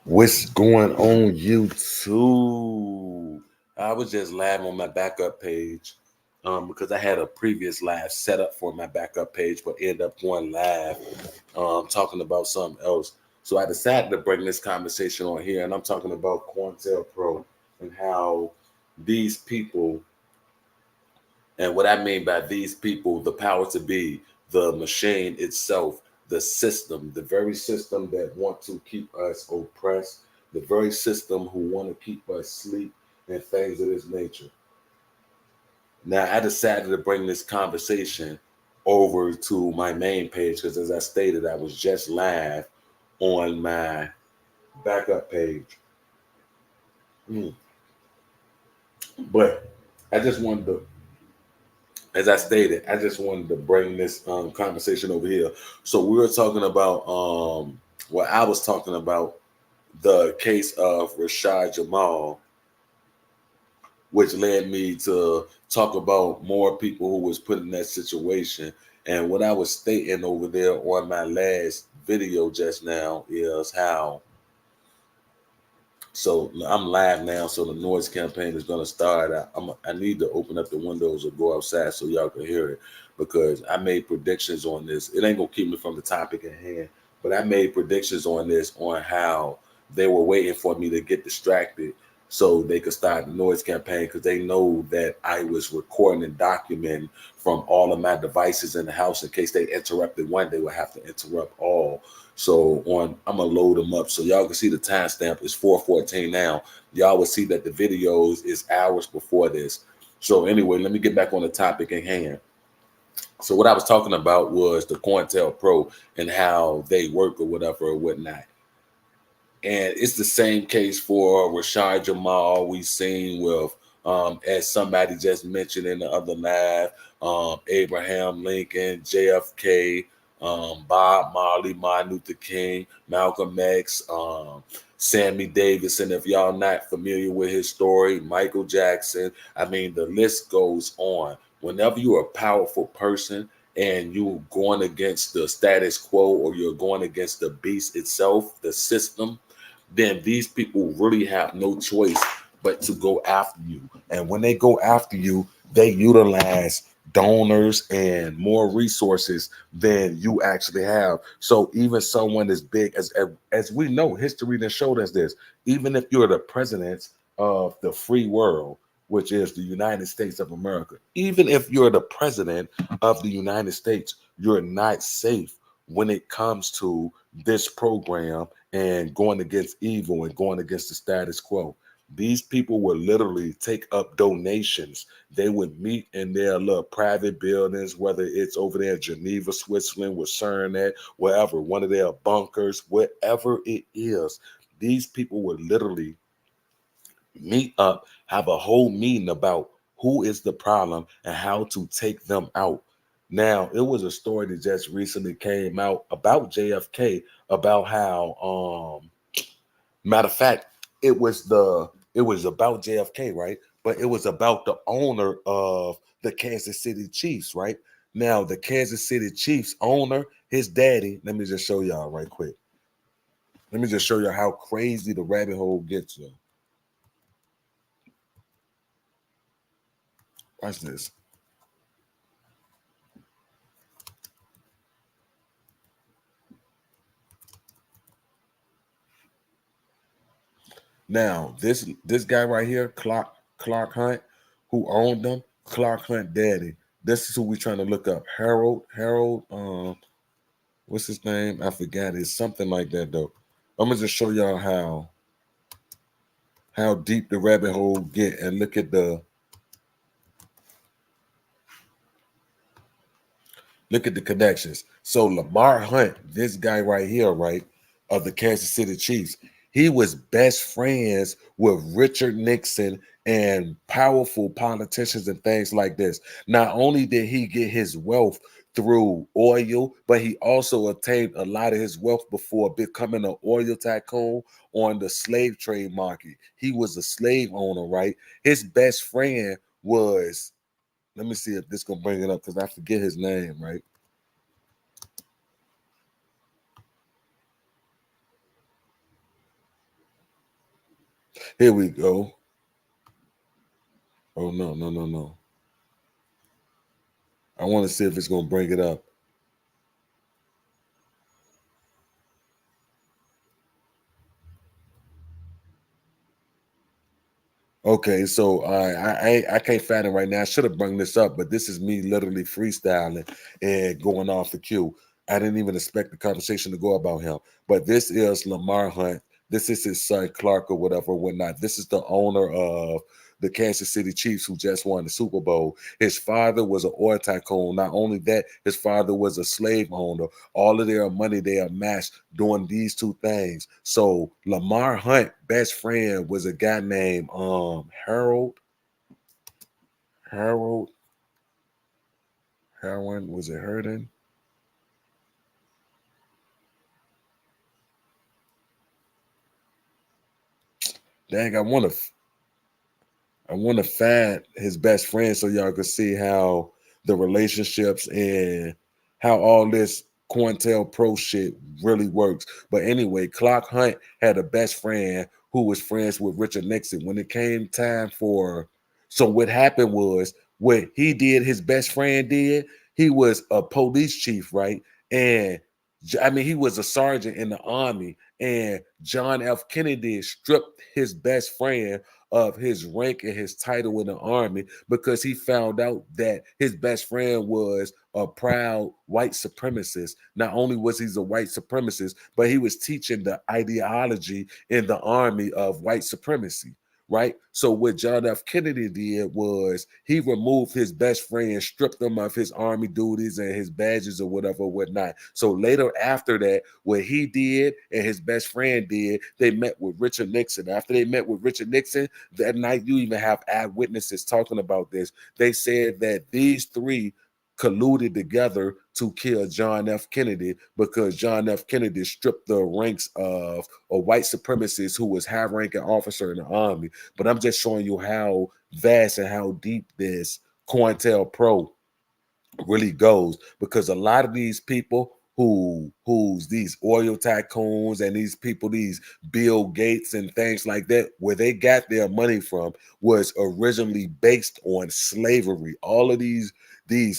What's going on, YouTube? I was just live on my backup page because I had a previous live set up for my backup page, but ended up going live talking about something else. So I decided to bring this conversation on here, and I'm talking about COINTELPRO and how these people, and what I mean by these people, the power to be, the machine itself, the very system that want to keep us oppressed, the very system who want to keep us asleep and things of this nature. Now, I decided to bring this conversation over to my main page because, as I stated, I was just live on my backup page. Mm. But I just wanted to as I stated, I just wanted to bring this conversation over here. So we were talking about, well, I was talking about the case of Rashad Jamal, which led me to talk about more people who was put in that situation. And what I was stating over there on my last video just now is how so I'm live now, so the noise campaign is gonna start. I need to open up the windows or go outside so y'all can hear it because I made predictions on this. It ain't gonna keep me from the topic at hand, but I made predictions on this on how they were waiting for me to get distracted so they could start the noise campaign because they know that I was recording and documenting from all of my devices in the house in case they interrupted one, they would have to interrupt all. So I'm gonna load them up so y'all can see the timestamp is 4:14 now. Y'all will see that the videos is hours before this. So anyway, let me get back on the topic at hand. So what I was talking about was the COINTELPRO and how they work or whatever or whatnot. And it's the same case for Rashad Jamal we seen with as somebody just mentioned in the other live, Abraham Lincoln, JFK, Bob Marley, Martin Luther King, Malcolm X, Sammy Davis, and if y'all not familiar with his story, Michael Jackson. I mean, the list goes on. Whenever you're a powerful person and you're going against the status quo or you're going against the beast itself, the system, then these people really have no choice but to go after you. And when they go after you, they utilize donors and more resources than you actually have. So even someone as big as we know, history has showed us this. Even if you're the president of the free world, which is the United States of America, even if you're the president of the United States, you're not safe when it comes to this program and going against evil and going against the status quo. These people would literally take up donations. They would meet in their little private buildings, whether it's over there in Geneva, Switzerland, with CERN at, wherever, one of their bunkers, whatever it is. These people would literally meet up, have a whole meeting about who is the problem and how to take them out. Now, it was a story that just recently came out about JFK about how matter of fact, it was about JFK, right? But it was about the owner of the Kansas City Chiefs, right? Now, the Kansas City Chiefs owner, his daddy, let me just show y'all right quick. Let me just show you how crazy the rabbit hole gets you. Watch this. Now, this guy right here, Clark Hunt, who owned them, Clark Hunt daddy. This is who we trying to look up. Harold, what's his name? I forgot. It's something like that though. I'm gonna just show y'all how deep the rabbit hole get and look at the connections. So Lamar Hunt, this guy right here, right, of the Kansas City Chiefs, he was best friends with Richard Nixon and powerful politicians and things like this. Not only did he get his wealth through oil, but he also obtained a lot of his wealth before becoming an oil tycoon on the slave trade market. He was a slave owner, right? His best friend was, let me see if this gonna bring it up because I forget his name, right? Here we go. Oh no, no, no, no. I want to see if it's gonna bring it up. Okay, so I can't find it right now. I should have brought this up, but this is me literally freestyling and going off the cue. I didn't even expect the conversation to go about him, but this is Lamar Hunt. This is his son Clark or whatever, or whatnot. This is the owner of the Kansas City Chiefs who just won the Super Bowl. His father was an oil tycoon. Not only that, his father was a slave owner. All of their money they amassed doing these two things. So Lamar Hunt, best friend, was a guy named Harold Harwin. Was it Herden? Dang, I want to find his best friend so y'all can see how the relationships and how all this Pro shit really works. But anyway, Clark Hunt had a best friend who was friends with Richard Nixon. When it came time for, so what happened was what he did, his best friend did. He was a police chief, right? And I mean, he was a sergeant in the army, and John F. Kennedy stripped his best friend of his rank and his title in the army because he found out that his best friend was a proud white supremacist. Not only was he a white supremacist, but he was teaching the ideology in the army of white supremacy. Right. So what John F. Kennedy did was he removed his best friend, stripped him of his army duties and his badges or whatever, whatnot. So later after that, what he did and his best friend did, they met with Richard Nixon. After they met with Richard Nixon, that night you even have eyewitnesses talking about this. They said that these three colluded together to kill John F. Kennedy because John F. Kennedy stripped the ranks of a white supremacist who was high-ranking officer in the army. But I'm just showing you how vast and how deep this Pro really goes because a lot of these people who's these oil tycoons and these people, these Bill Gates and things like that, where they got their money from was originally based on slavery. All of these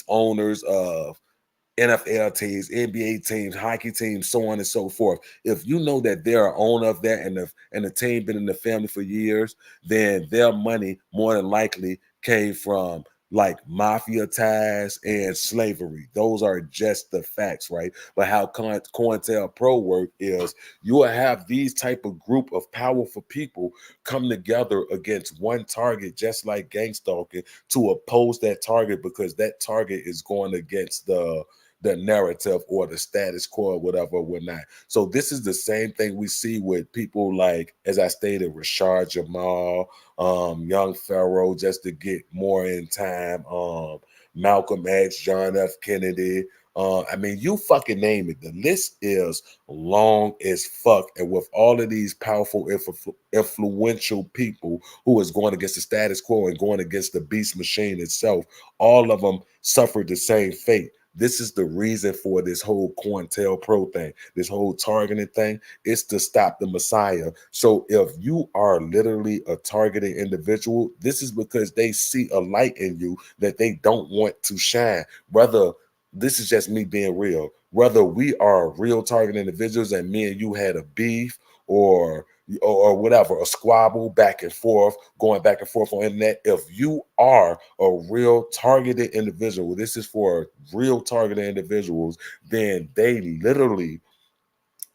owners of NFL teams, NBA teams, hockey teams, so on and so forth. If you know that they're an owner of that and the team been in the family for years, then their money more than likely came from like mafia ties and slavery. Those are just the facts, right? But how Pro work is you will have these type of group of powerful people come together against one target, just like gang stalking, to oppose that target because that target is going against the narrative or the status quo or whatever, whatnot. So this is the same thing we see with people like, as I stated, Rashard Jamal, Young Pharaoh, just to get more in time, Malcolm X, John F. Kennedy. I mean, you fucking name it. The list is long as fuck. And with all of these powerful, influential people who is going against the status quo and going against the beast machine itself, all of them suffered the same fate. This is the reason for this whole Pro thing, this whole targeting thing. It's to stop the Messiah. So if you are literally a targeted individual, this is because they see a light in you that they don't want to shine. Whether this is just me being real, whether we are real target individuals and me and you had a beef or whatever, a squabble back and forth, going back and forth on internet. If you are a real targeted individual, this is for real targeted individuals, then they literally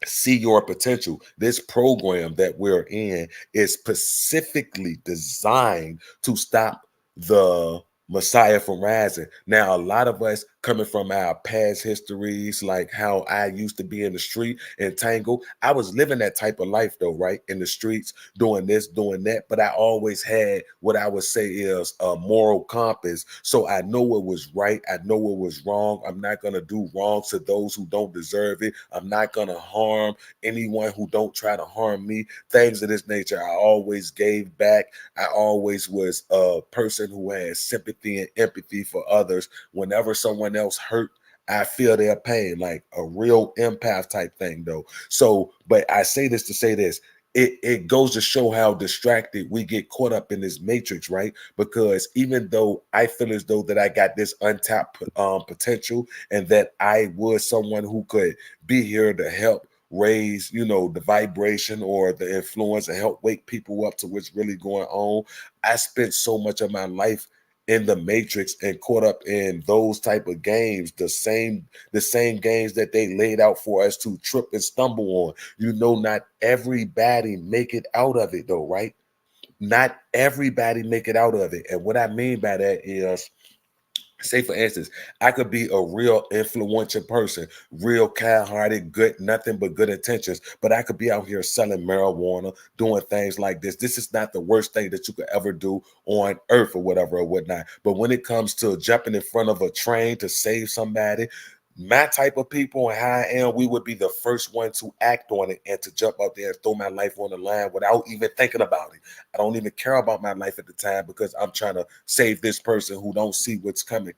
see your potential. This program that we're in is specifically designed to stop the Messiah from rising. Now, a lot of us coming from our past histories, like how I used to be in the street and tangle, I was living that type of life though, right? In the streets, doing this, doing that. But I always had what I would say is a moral compass. So I know what was right. I know what was wrong. I'm not going to do wrong to those who don't deserve it. I'm not going to harm anyone who don't try to harm me. Things of this nature. I always gave back. I always was a person who had sympathy and empathy for others. Whenever someone else hurt, I feel their pain, like a real empath type thing, though. So, but I say this to say this. it goes to show how distracted we get caught up in this matrix, right? Because even though I feel as though that I got this untapped potential and that I was someone who could be here to help raise, the vibration or the influence and help wake people up to what's really going on, I spent so much of my life in the matrix and caught up in those type of games, the same games that they laid out for us to trip and stumble on. Not everybody make it out of it though, right? Not everybody make it out of it. And what I mean by that is, say for instance, I could be a real influential person, real kind-hearted, good, nothing but good intentions, but I could be out here selling marijuana, doing things like this. This is not the worst thing that you could ever do on earth or whatever or whatnot. But when it comes to jumping in front of a train to save somebody, my type of people and how I am, we would be the first one to act on it and to jump out there and throw my life on the line without even thinking about it. I don't even care about my life at the time because I'm trying to save this person who don't see what's coming.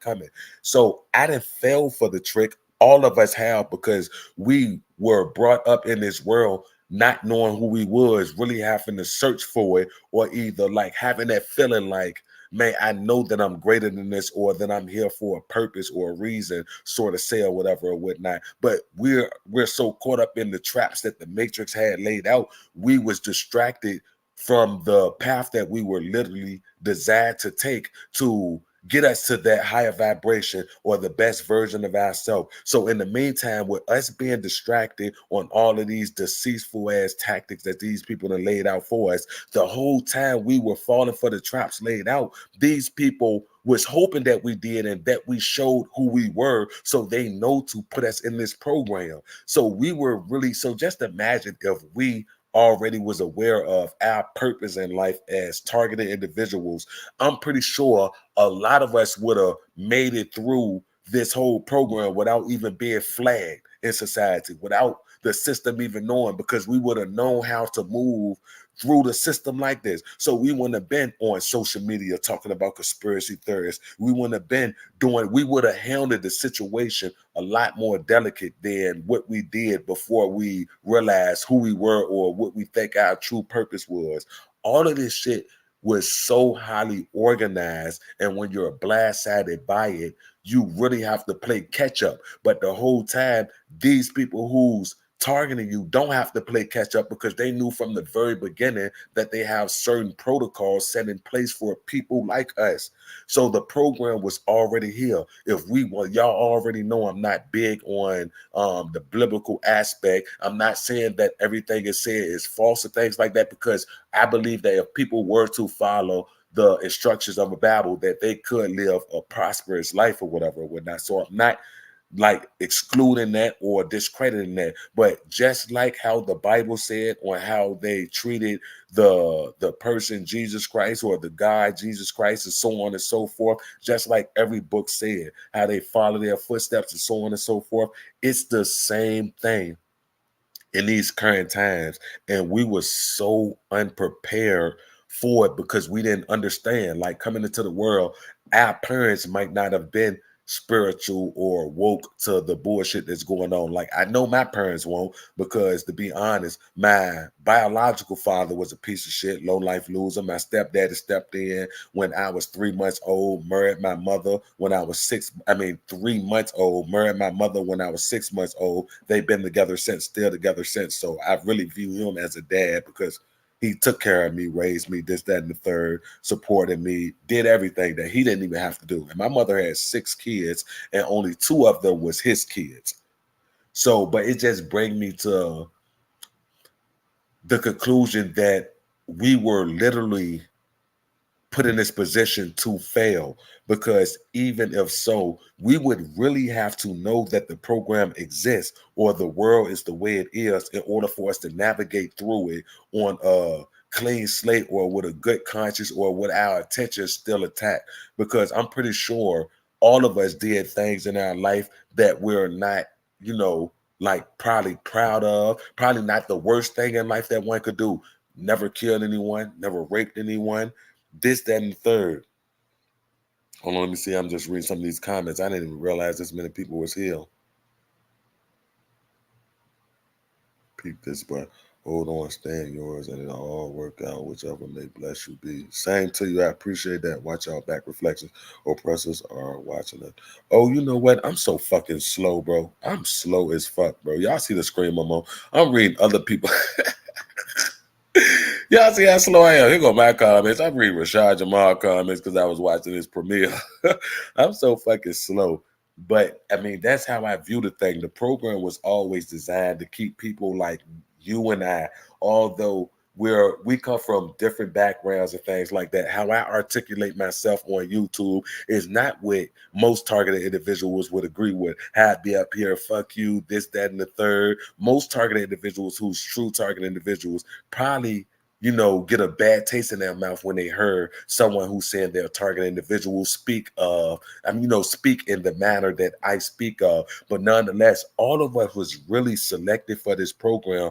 So I didn't fail for the trick. All of us have, because we were brought up in this world not knowing who we was, really having to search for it, or either like having that feeling like, man, I know that I'm greater than this, or that I'm here for a purpose or a reason, sort of say or whatever or whatnot. But we're so caught up in the traps that the Matrix had laid out, we was distracted from the path that we were literally designed to take to get us to that higher vibration or the best version of ourselves. So in the meantime, with us being distracted on all of these deceitful ass tactics that these people have laid out for us, the whole time we were falling for the traps laid out, these people was hoping that we did and that we showed who we were, so they know to put us in this program. So we were really, so just imagine if we already was aware of our purpose in life as targeted individuals, I'm pretty sure a lot of us would have made it through this whole program without even being flagged in society, without the system even knowing, because we would have known how to move through the system like this. So we wouldn't have been on social media talking about conspiracy theories. We wouldn't have been we would have handled the situation a lot more delicate than what we did before we realized who we were or what we think our true purpose was. All of this shit was so highly organized, and when you're blindsided by it, you really have to play catch up. But the whole time, these people who's targeting you don't have to play catch up, because they knew from the very beginning that they have certain protocols set in place for people like us. So the program was already here. If we want, y'all already know I'm not big on the biblical aspect. I'm not saying that everything is said is false or things like that, because I believe that if people were to follow the instructions of the Bible, that they could live a prosperous life or whatever or whatnot. So I'm not like excluding that or discrediting that, but just like how the Bible said on how they treated the person Jesus Christ or the God Jesus Christ and so on and so forth, just like every book said how they follow their footsteps and so on and so forth, it's the same thing in these current times. And we were so unprepared for it because we didn't understand. Like, coming into the world, our parents might not have been spiritual or woke to the bullshit that's going on. Like, I know my parents won't, because to be honest, my biological father was a piece of shit, low life loser. My stepdaddy stepped in when I was 3 months old, married my mother when I was 3 months old, married my mother when I was 6 months old. They've been together since, still together since. So I really view him as a dad, because he took care of me, raised me, this, that, and the third, supported me, did everything that he didn't even have to do. And my mother had 6 kids, and only 2 of them was his kids. So, but it just brings me to the conclusion that we were literally put in this position to fail, because even if so, we would really have to know that the program exists or the world is the way it is in order for us to navigate through it on a clean slate or with a good conscience or with our attention still intact. Because I'm pretty sure all of us did things in our life that we're not, like probably proud of, probably not the worst thing in life that one could do. Never killed anyone, never raped anyone, this, that, and the third. Hold on, let me see. I'm just reading some of these comments. I didn't even realize this many people was here. Peep this, but Hold on, stand yours, and it'll all work out, whichever may bless you be. Same to you. I appreciate that. Watch out, back reflections. Oppressors are watching it. Oh, you know what? I'm so fucking slow, bro. I'm slow as fuck, bro. Y'all see the screen I'm on? I'm reading other people. Y'all see how slow I am. Here go my comments. I'm reading Rashad Jamal comments because I was watching his premiere. I'm so fucking slow. But I mean, that's how I view the thing. The program was always designed to keep people like you and I, although we come from different backgrounds and things like that. How I articulate myself on YouTube is not what most targeted individuals would agree with. How I'd be up here, fuck you, this, that, and the third. Most targeted individuals who's true targeted individuals probably get a bad taste in their mouth when they heard someone who's saying they're a target individual speak speak in the manner that I speak of. But nonetheless, all of us was really selected for this program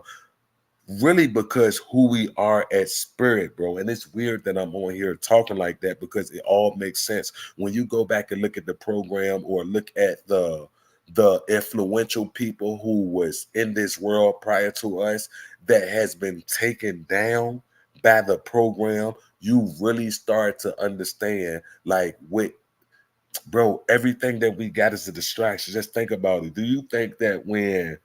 really because who we are at spirit, bro. And it's weird that I'm on here talking like that because it all makes sense. When you go back and look at the program or look at the influential people who was in this world prior to us that has been taken down by the program, you really start to understand like everything that we got is a distraction. Just think about it. Do you think that when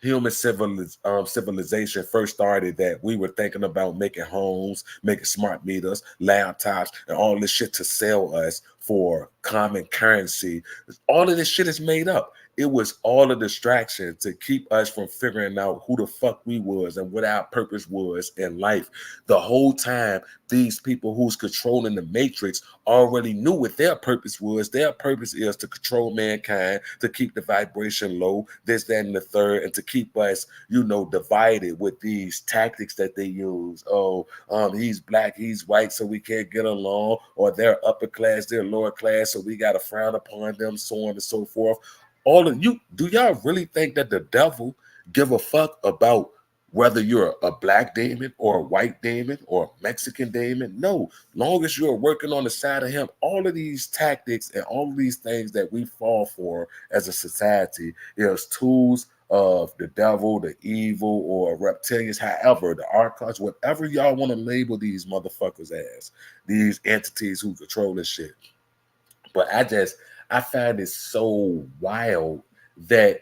human civilization first started that we were thinking about making homes, making smart meters, laptops, and all this shit to sell us for common currency? All of this shit is made up. It was all a distraction to keep us from figuring out who the fuck we was and what our purpose was in life. The whole time, these people who's controlling the matrix already knew what their purpose was. Their purpose is to control mankind, to keep the vibration low, this, that, and the third, and to keep us, divided with these tactics that they use. Oh, he's black, he's white, so we can't get along, or they're upper class, they're lower class, so we got to frown upon them, so on and so forth. All of you, do y'all really think that the devil give a fuck about whether you're a black demon or a white demon or a Mexican demon? No, long as you're working on the side of him, all of these tactics and all of these things that we fall for as a society is tools of the devil, the evil, or reptilians, however, the archons, whatever y'all want to label these motherfuckers as, these entities who control this shit. But I find it so wild that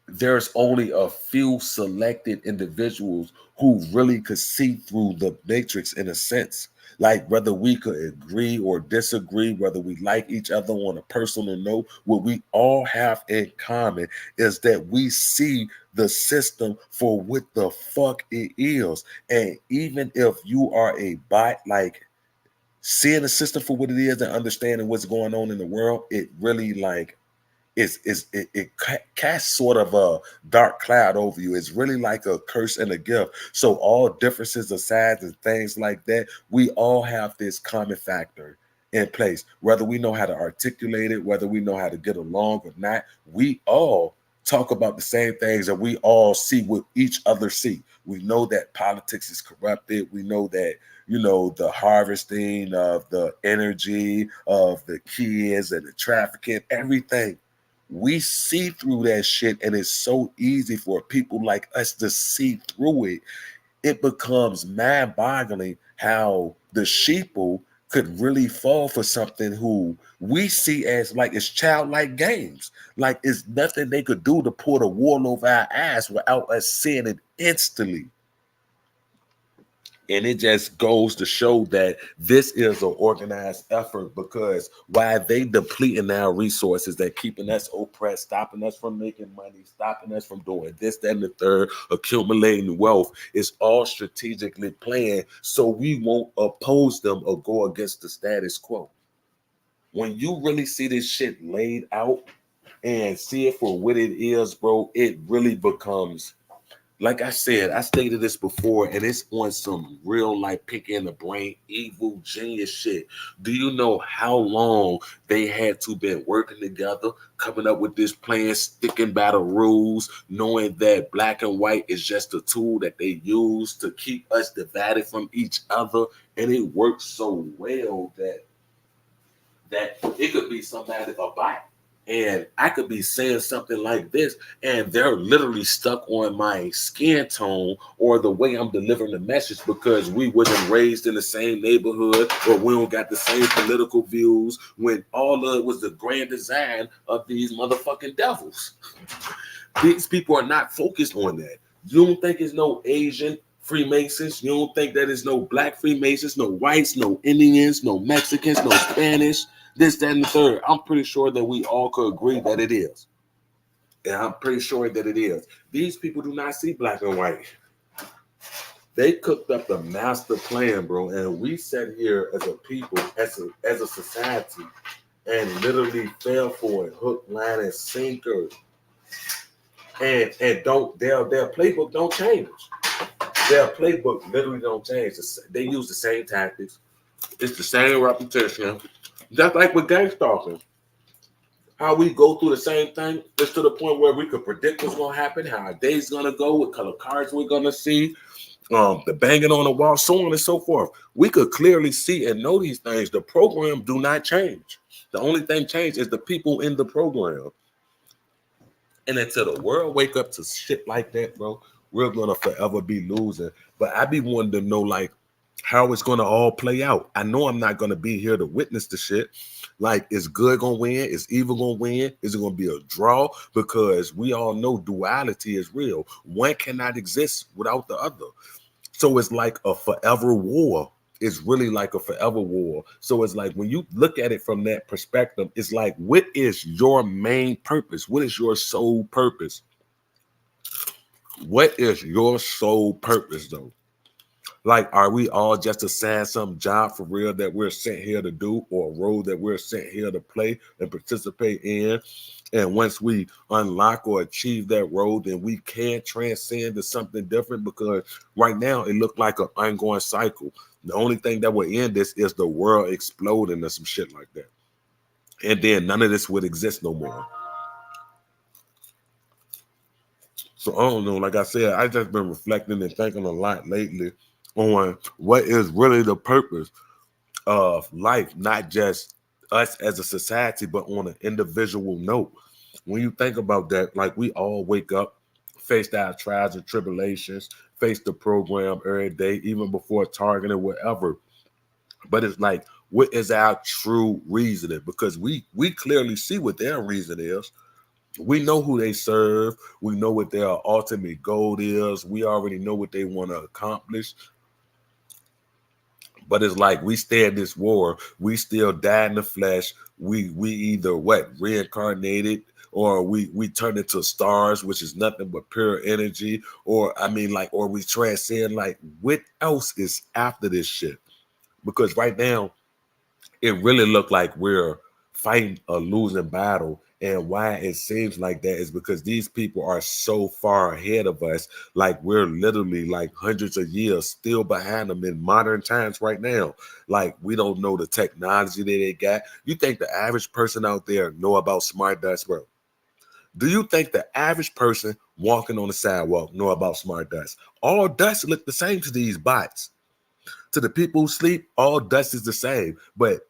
there's only a few selected individuals who really could see through the matrix in a sense. Like whether we could agree or disagree, whether we like each other on a personal note, what we all have in common is that we see the system for what the fuck it is. And even if you are a bot, like seeing the system for what it is and understanding what's going on in the world, it really like it casts sort of a dark cloud over you. It's really like a curse and a gift. So all differences aside and things like that, we all have this common factor in place. Whether we know how to articulate it, whether we know how to get along or not, we all talk about the same things and we all see what each other see. We know that politics is corrupted. We know that the harvesting of the energy of the kids and the trafficking, everything. We see through that shit, and it's so easy for people like us to see through it. It becomes mind-boggling how the sheeple could really fall for something who we see as like it's childlike games. Like it's nothing they could do to pull the wool over our eyes without us seeing it instantly. And it just goes to show that this is an organized effort, because while they depleting our resources, they're keeping us oppressed, stopping us from making money, stopping us from doing this, that, and the third, accumulating wealth. It's all strategically planned so we won't oppose them or go against the status quo. When you really see this shit laid out and see it for what it is, bro, it really becomes, like I said, I stated this before, and it's on some real life pick in the brain, evil genius shit. Do you know how long they had to been working together, coming up with this plan, sticking by the rules, knowing that black and white is just a tool that they use to keep us divided from each other, and it works so well that it could be somebody, a bot. And I could be saying something like this, and they're literally stuck on my skin tone or the way I'm delivering the message because we wasn't raised in the same neighborhood or we don't got the same political views when all of it was the grand design of these motherfucking devils. These people are not focused on that. You don't think it's no Asian Freemasons? You don't think that it's no black Freemasons, no whites, no Indians, no Mexicans, no Spanish, this, that, and the third? I'm pretty sure that we all could agree that it is. And I'm pretty sure that it is. These people do not see black and white. They cooked up the master plan, bro, and we sat here as a people, as a society, and literally fell for it, hook, line, and sinker. And don't their playbook don't change. Their playbook literally don't change. They use the same tactics. It's the same repetition. Just like with gang stalking. How we go through the same thing. It's to the point where we could predict what's gonna happen, how our day's gonna go, what color cards we're gonna see, the banging on the wall, so on and so forth. We could clearly see and know these things. The program do not change. The only thing changed is the people in the program. And until the world wake up to shit like that, bro, we're gonna forever be losing. But I be wanting to know like how it's gonna all play out. I know I'm not gonna be here to witness the shit. Like, is good gonna win? Is evil gonna win? Is it gonna be a draw? Because we all know duality is real. One cannot exist without the other. So it's like a forever war. It's really like a forever war. So it's like when you look at it from that perspective, it's like, what is your main purpose? What is your sole purpose? What is your sole purpose, though? Like, are we all just assigned some job for real that we're sent here to do, or a role that we're sent here to play and participate in? And once we unlock or achieve that role, then we can transcend to something different, because right now it looked like an ongoing cycle. The only thing that will end this is the world exploding or some shit like that. And then none of this would exist no more. So I don't know. Like I said, I just been reflecting and thinking a lot lately on what is really the purpose of life, not just us as a society, but on an individual note. When you think about that, like, we all wake up, face our trials and tribulations, face the program every day, even before Target or whatever. But it's like, what is our true reasoning? Because we clearly see what their reason is. We know who they serve. We know what their ultimate goal is. We already know what they want to accomplish. But it's like, we stay in this war. We still die in the flesh. We either reincarnated, or we turn into stars, which is nothing but pure energy. Or I mean, like, or we transcend. Like, what else is after this shit? Because right now, it really looked like we're fighting a losing battle. And why it seems like that is because these people are so far ahead of us. Like, we're literally like hundreds of years still behind them in modern times right now. Like, we don't know the technology that they got. You think the average person out there know about smart dust, bro? Do you think the average person walking on the sidewalk know about smart dust? All dust look the same to these bots. To the people who sleep, all dust is the same. But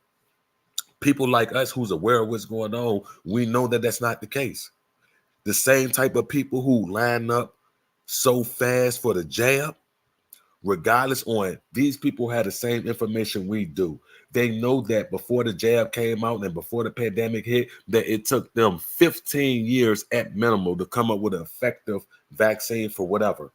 people like us who's aware of what's going on, we know that that's not the case. The same type of people who line up so fast for the jab, regardless on, these people had the same information we do. They know that before the jab came out and before the pandemic hit, that it took them 15 years at minimum to come up with an effective vaccine for whatever.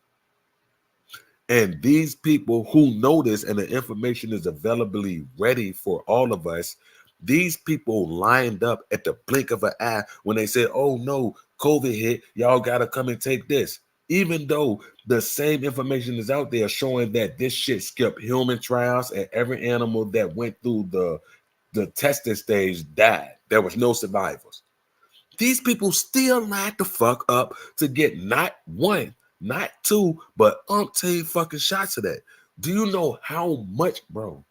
And these people who know this and the information is availably ready for all of us, these people lined up at the blink of an eye when they said, oh no, COVID hit, y'all got to come and take this. Even though the same information is out there showing that this shit skipped human trials and every animal that went through the testing stage died. There was no survivors. These people still lined the fuck up to get not one, not two, but umpteen fucking shots of that. Do you know how much, bro?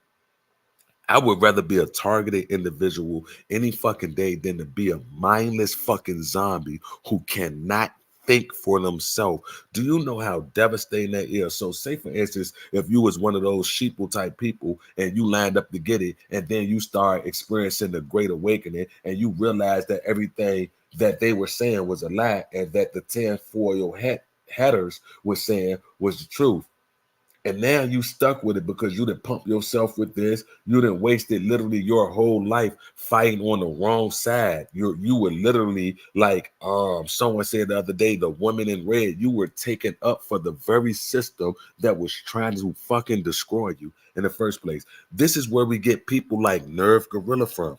I would rather be a targeted individual any fucking day than to be a mindless fucking zombie who cannot think for themselves. Do you know how devastating that is? So say for instance, if you was one of those sheeple type people and you lined up to get it, and then you start experiencing the great awakening and you realize that everything that they were saying was a lie and that the tinfoil hatters were saying was the truth. And now you stuck with it because you didn't pump yourself with this. You didn't wasted literally your whole life fighting on the wrong side. You were literally like someone said the other day, the woman in red, you were taken up for the very system that was trying to fucking destroy you in the first place. This is where we get people like Nerve Gorilla from.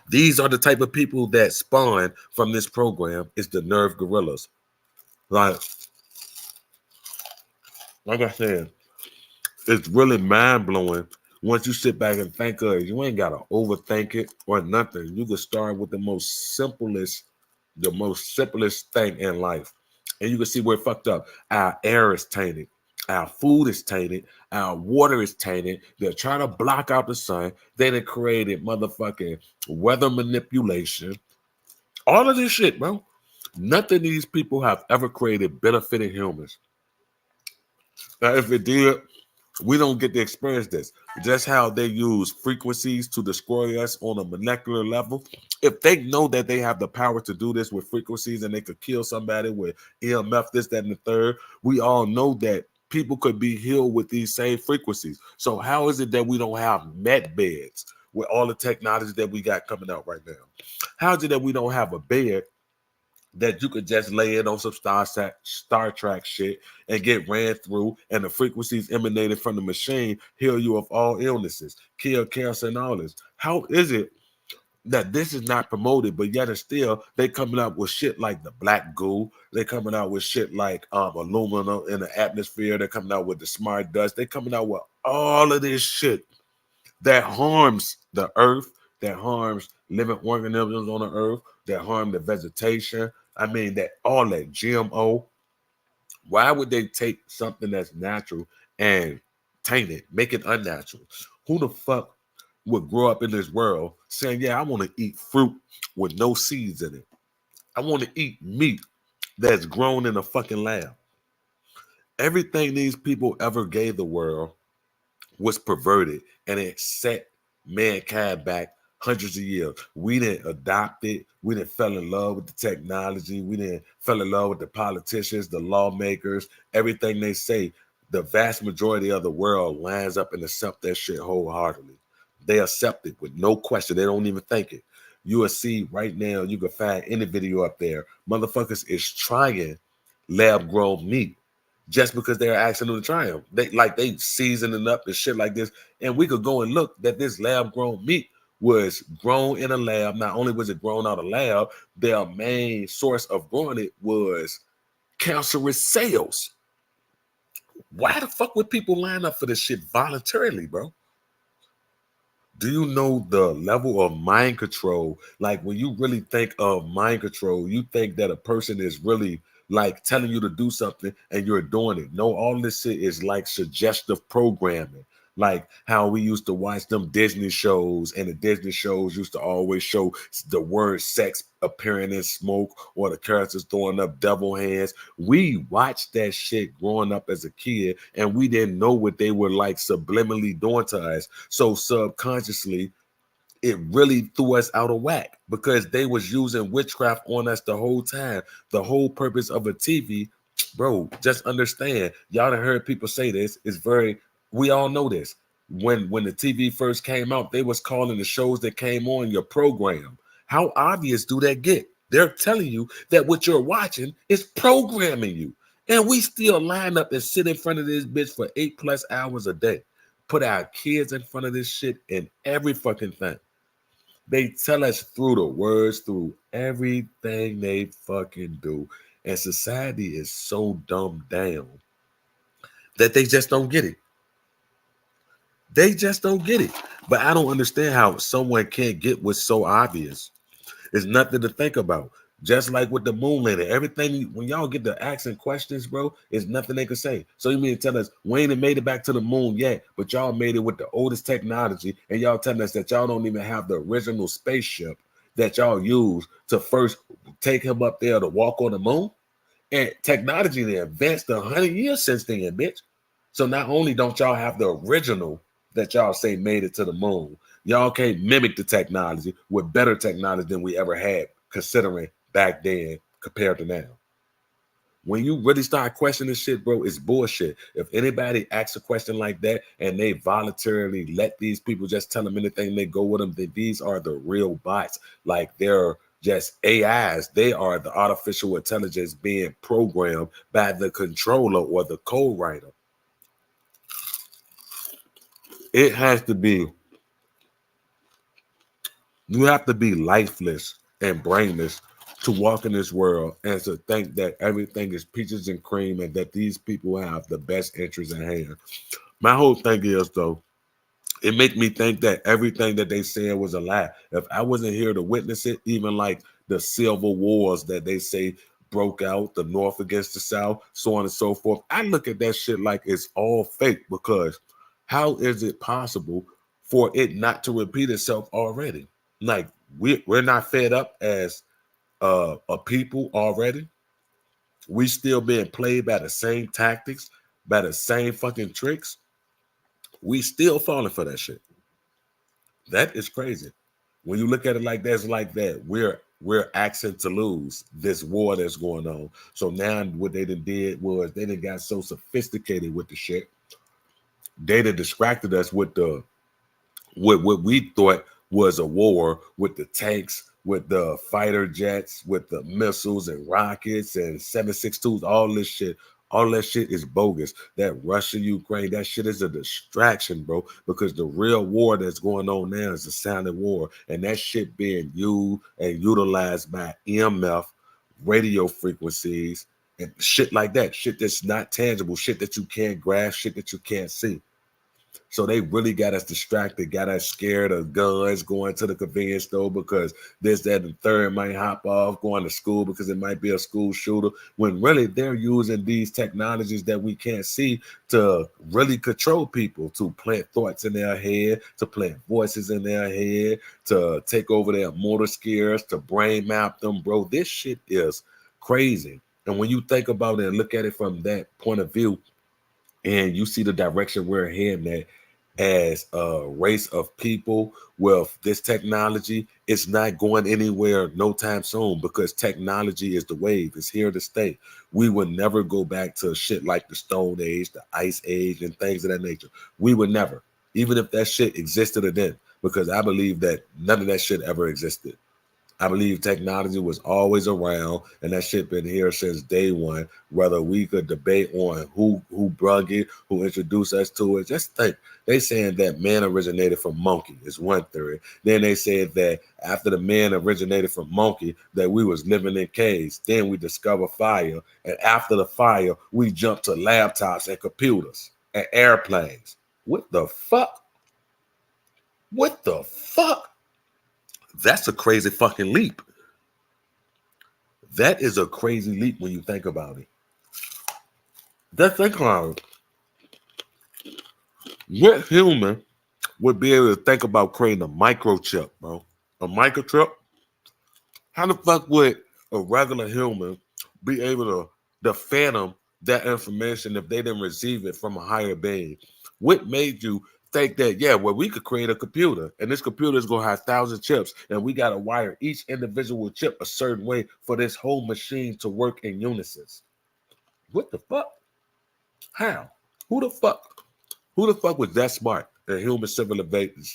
These are the type of people that spawn from this program, is the Nerve Gorillas. Like I said, it's really mind-blowing once you sit back and think of it. You ain't got to overthink it or nothing. You can start with the most simplest thing in life. And you can see where it fucked up. Our air is tainted. Our food is tainted. Our water is tainted. They're trying to block out the sun. They done created motherfucking weather manipulation. All of this shit, bro. Nothing these people have ever created benefited humans. Now, if it did, we don't get to experience this. Just how they use frequencies to destroy us on a molecular level. If they know that they have the power to do this with frequencies and they could kill somebody with EMF, this, that, and the third, we all know that people could be healed with these same frequencies. So how is it that we don't have med beds with all the technology that we got coming out right now? How is it that we don't have a bed that you could just lay in on some Star Trek shit and get ran through, and the frequencies emanating from the machine heal you of all illnesses, kill cancer and all this? How is it that this is not promoted, but yet and still they coming out with shit like the black goo? They coming out with shit like aluminum in the atmosphere. They're coming out with the smart dust. They coming out with all of this shit that harms the earth, that harms living organisms on the earth, that harm the vegetation. I mean, that all that GMO. Why would they take something that's natural and taint it, make it unnatural? Who the fuck would grow up in this world saying, yeah, I want to eat fruit with no seeds in it? I want to eat meat that's grown in a fucking lab. Everything these people ever gave the world was perverted, and it set mankind back hundreds of years. We didn't adopt it. We didn't fell in love with the technology. We didn't fell in love with the politicians, the lawmakers, everything they say. The vast majority of the world lines up and accept that shit wholeheartedly. They accept it with no question. They don't even think it. You will see right now, you can find any video up there. Motherfuckers is trying lab-grown meat just because they're asking them to try them. They seasoning up and shit like this. And we could go and look that this lab-grown meat was grown in a lab. Not only was it grown out of lab, their main source of growing it was cancerous cells. Why the fuck would people line up for this shit voluntarily, bro? Do you know the level of mind control? Like, when you really think of mind control, you think that a person is really like telling you to do something and you're doing it. No, all this shit is like suggestive programming. Like how we used to watch them Disney shows, and the Disney shows used to always show the word sex appearing in smoke or the characters throwing up devil hands. We watched that shit growing up as a kid, and we didn't know what they were like subliminally doing to us. So subconsciously, it really threw us out of whack because they was using witchcraft on us the whole time. The whole purpose of a TV, bro, just understand. Y'all done heard people say this. We all know this. When the TV first came out, they was calling the shows that came on your program. How obvious do that get? They're telling you that what you're watching is programming you. And we still line up and sit in front of this bitch for 8+ hours a day. Put our kids in front of this shit and every fucking thing. They tell us through the words, through everything they fucking do. And society is so dumbed down that they just don't get it. They just don't get it. But I don't understand how someone can't get what's so obvious. It's nothing to think about. Just like with the moon landing, everything, when y'all get to asking questions, bro, it's nothing they can say. So you mean to tell us we ain't made it back to the moon yet, but y'all made it with the oldest technology, and y'all telling us that y'all don't even have the original spaceship that y'all used to first take him up there to walk on the moon? And technology they advanced 100 years since then, bitch. So not only don't y'all have the original that y'all say made it to the moon, y'all can't mimic the technology with better technology than we ever had, considering back then compared to now. When you really start questioning shit, bro, it's bullshit. If anybody asks a question like that and they voluntarily let these people just tell them anything, they go with them, then these are the real bots. Like they're just AIs. They are the artificial intelligence being programmed by the controller or the code writer. It has to be, you have to be lifeless and brainless to walk in this world and to think that everything is peaches and cream and that these people have the best interests in hand. My whole thing is, though, it make me think that everything that they said was a lie. If I wasn't here to witness it, even like the civil wars that they say broke out, the North against the South, so on and so forth, I look at that shit like it's all fake, because how is it possible for it not to repeat itself already? Like we're not fed up as a people already. We still being played by the same tactics, by the same fucking tricks. We still falling for that shit. That is crazy. When you look at it like that, it's like that. We're asking to lose this war that's going on. So now what they did was they done got so sophisticated with the shit. They done distracted us with what we thought was a war, with the tanks, with the fighter jets, with the missiles and rockets and 7.62s, all this shit. All that shit is bogus. That Russia, Ukraine, that shit is a distraction, bro. Because the real war that's going on now is a silent war. And that shit being used and utilized by EMF, radio frequencies, and shit like that. Shit that's not tangible, shit that you can't grasp, shit that you can't see. So they really got us distracted, got us scared of guns, going to the convenience store because this, that, and third might hop off, going to school because it might be a school shooter, when really they're using these technologies that we can't see to really control people, to plant thoughts in their head, to plant voices in their head, to take over their motor skills, to brain map them, bro. This shit is crazy. And when you think about it and look at it from that point of view, and you see the direction we're heading at as a race of people with this technology, it's not going anywhere no time soon, because technology is the wave. It's here to stay. We would never go back to shit like the Stone Age, the Ice Age, and things of that nature. We would never, even if that shit existed then, because I believe that none of that shit ever existed. I believe technology was always around, and that shit been here since day one. Whether we could debate on who brung it, who introduced us to it. Just think, they saying that man originated from monkey is one theory. Then they said that after the man originated from monkey, that we was living in caves. Then we discovered fire, and after the fire, we jumped to laptops and computers and airplanes. What the fuck? What the fuck? That's a crazy fucking leap. That is a crazy leap when you think about it. Just think about it. What human would be able to think about creating a microchip, bro? A microchip? How the fuck would a regular human be able to fathom that information if they didn't receive it from a higher being? What made you think that, yeah, well, we could create a computer, and this computer is going to have 1,000 chips, and we got to wire each individual chip a certain way for this whole machine to work in unison? What the fuck? How? Who the fuck? Who the fuck was that smart in human civilization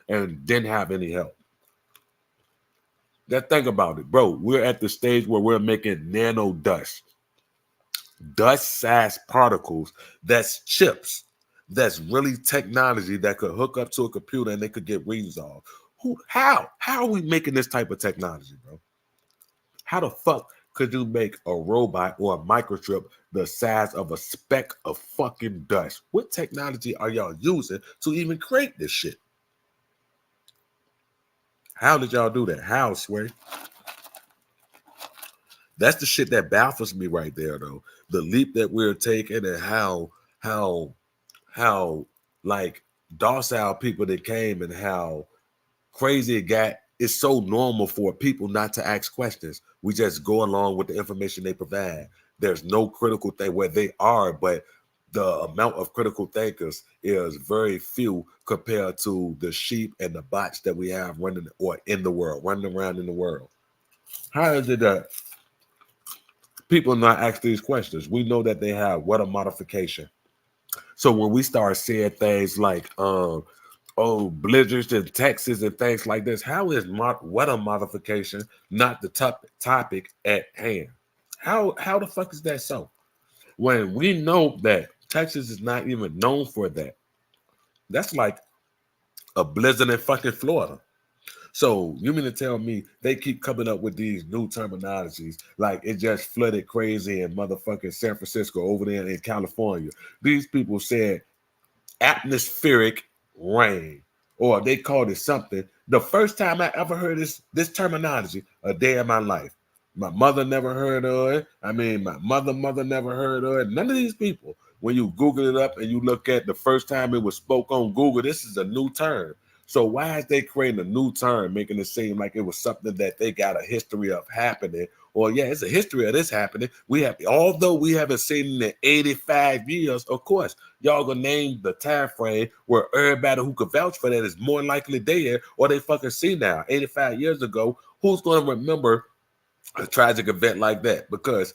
and didn't have any help? That think about it, bro. We're at the stage where we're making nano dust-sized particles. That's chips. That's really technology that could hook up to a computer and they could get readings off. How are we making this type of technology, bro? How the fuck could you make a robot or a microchip the size of a speck of fucking dust? What technology are y'all using to even create this shit? How did y'all do that? How, Sway? That's the shit that baffles me right there, though. The leap that we're taking and how like docile people that came and how crazy it got it's so normal for people not to ask questions. We just go along with the information they provide. There's no critical thing where they are, but the amount of critical thinkers is very few compared to the sheep and the bots that we have running or in the world, running around in the world. How is it that people not ask these questions? We know that they have what a modification. So when we start seeing things like blizzards in Texas and things like this, how is weather modification not the topic at hand? How the fuck is that so? When we know that Texas is not even known for that. That's like a blizzard in fucking Florida. So you mean to tell me they keep coming up with these new terminologies like it just flooded crazy in motherfucking San Francisco over there in California? These people said atmospheric rain, or they called it something. The first time I ever heard this terminology a day in my life. My mother never heard of it. I mean, my mother never heard of it. None of these people. When you Google it up and you look at the first time it was spoke on Google, this is a new term. So why is they creating a new term, making it seem like it was something that they got a history of happening? Or yeah, it's a history of this happening. We have, although we haven't seen it in 85 years, of course, y'all gonna name the time frame where everybody who could vouch for that is more likely there or they fucking see now. 85 years ago, who's gonna remember a tragic event like that? Because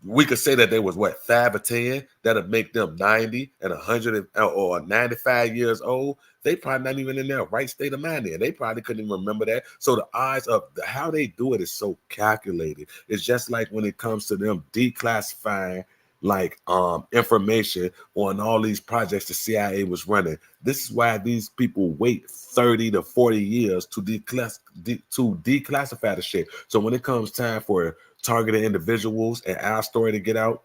we could say that they was what, 5 or 10, that'll make them 90 and 100 or 95 years old. They probably not even in their right state of mind there. They probably couldn't even remember that. So the odds of how they do it is so calculated. It's just like when it comes to them declassifying like information on all these projects the CIA was running. This is why these people wait 30 to 40 years to declassify the shit. So when it comes time for targeted individuals and our story to get out,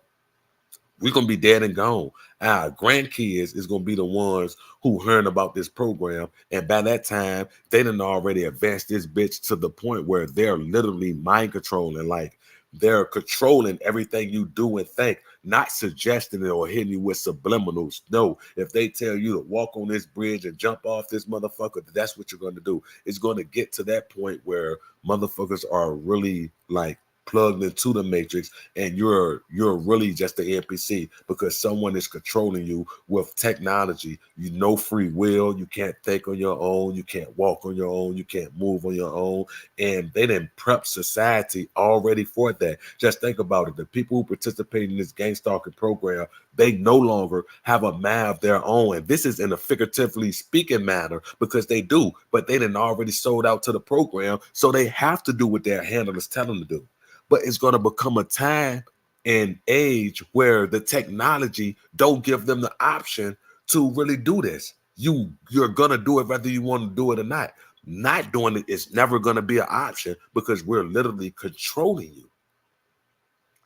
we're gonna be dead and gone. Our grandkids is gonna be the ones who heard about this program, and by that time, they done already advanced this bitch to the point where they're literally mind controlling, like they're controlling everything you do and think, not suggesting it or hitting you with subliminals. No, if they tell you to walk on this bridge and jump off this motherfucker, that's what you're gonna do. It's gonna get to that point where motherfuckers are really like plugged into the matrix and you're really just the NPC because someone is controlling you with technology. You know, free will, you can't think on your own, you can't walk on your own, you can't move on your own, and they didn't prep society already for that. Just think about it. The people who participate in this gang stalking program, they no longer have a mind of their own, and this is in a figuratively speaking manner because they do, but they didn't already sold out to the program, so they have to do what their handlers tell them to do. But it's going to become a time and age where the technology don't give them the option to really do this. You're going to do it whether you want to do it or not. Not doing it is never going to be an option because we're literally controlling you.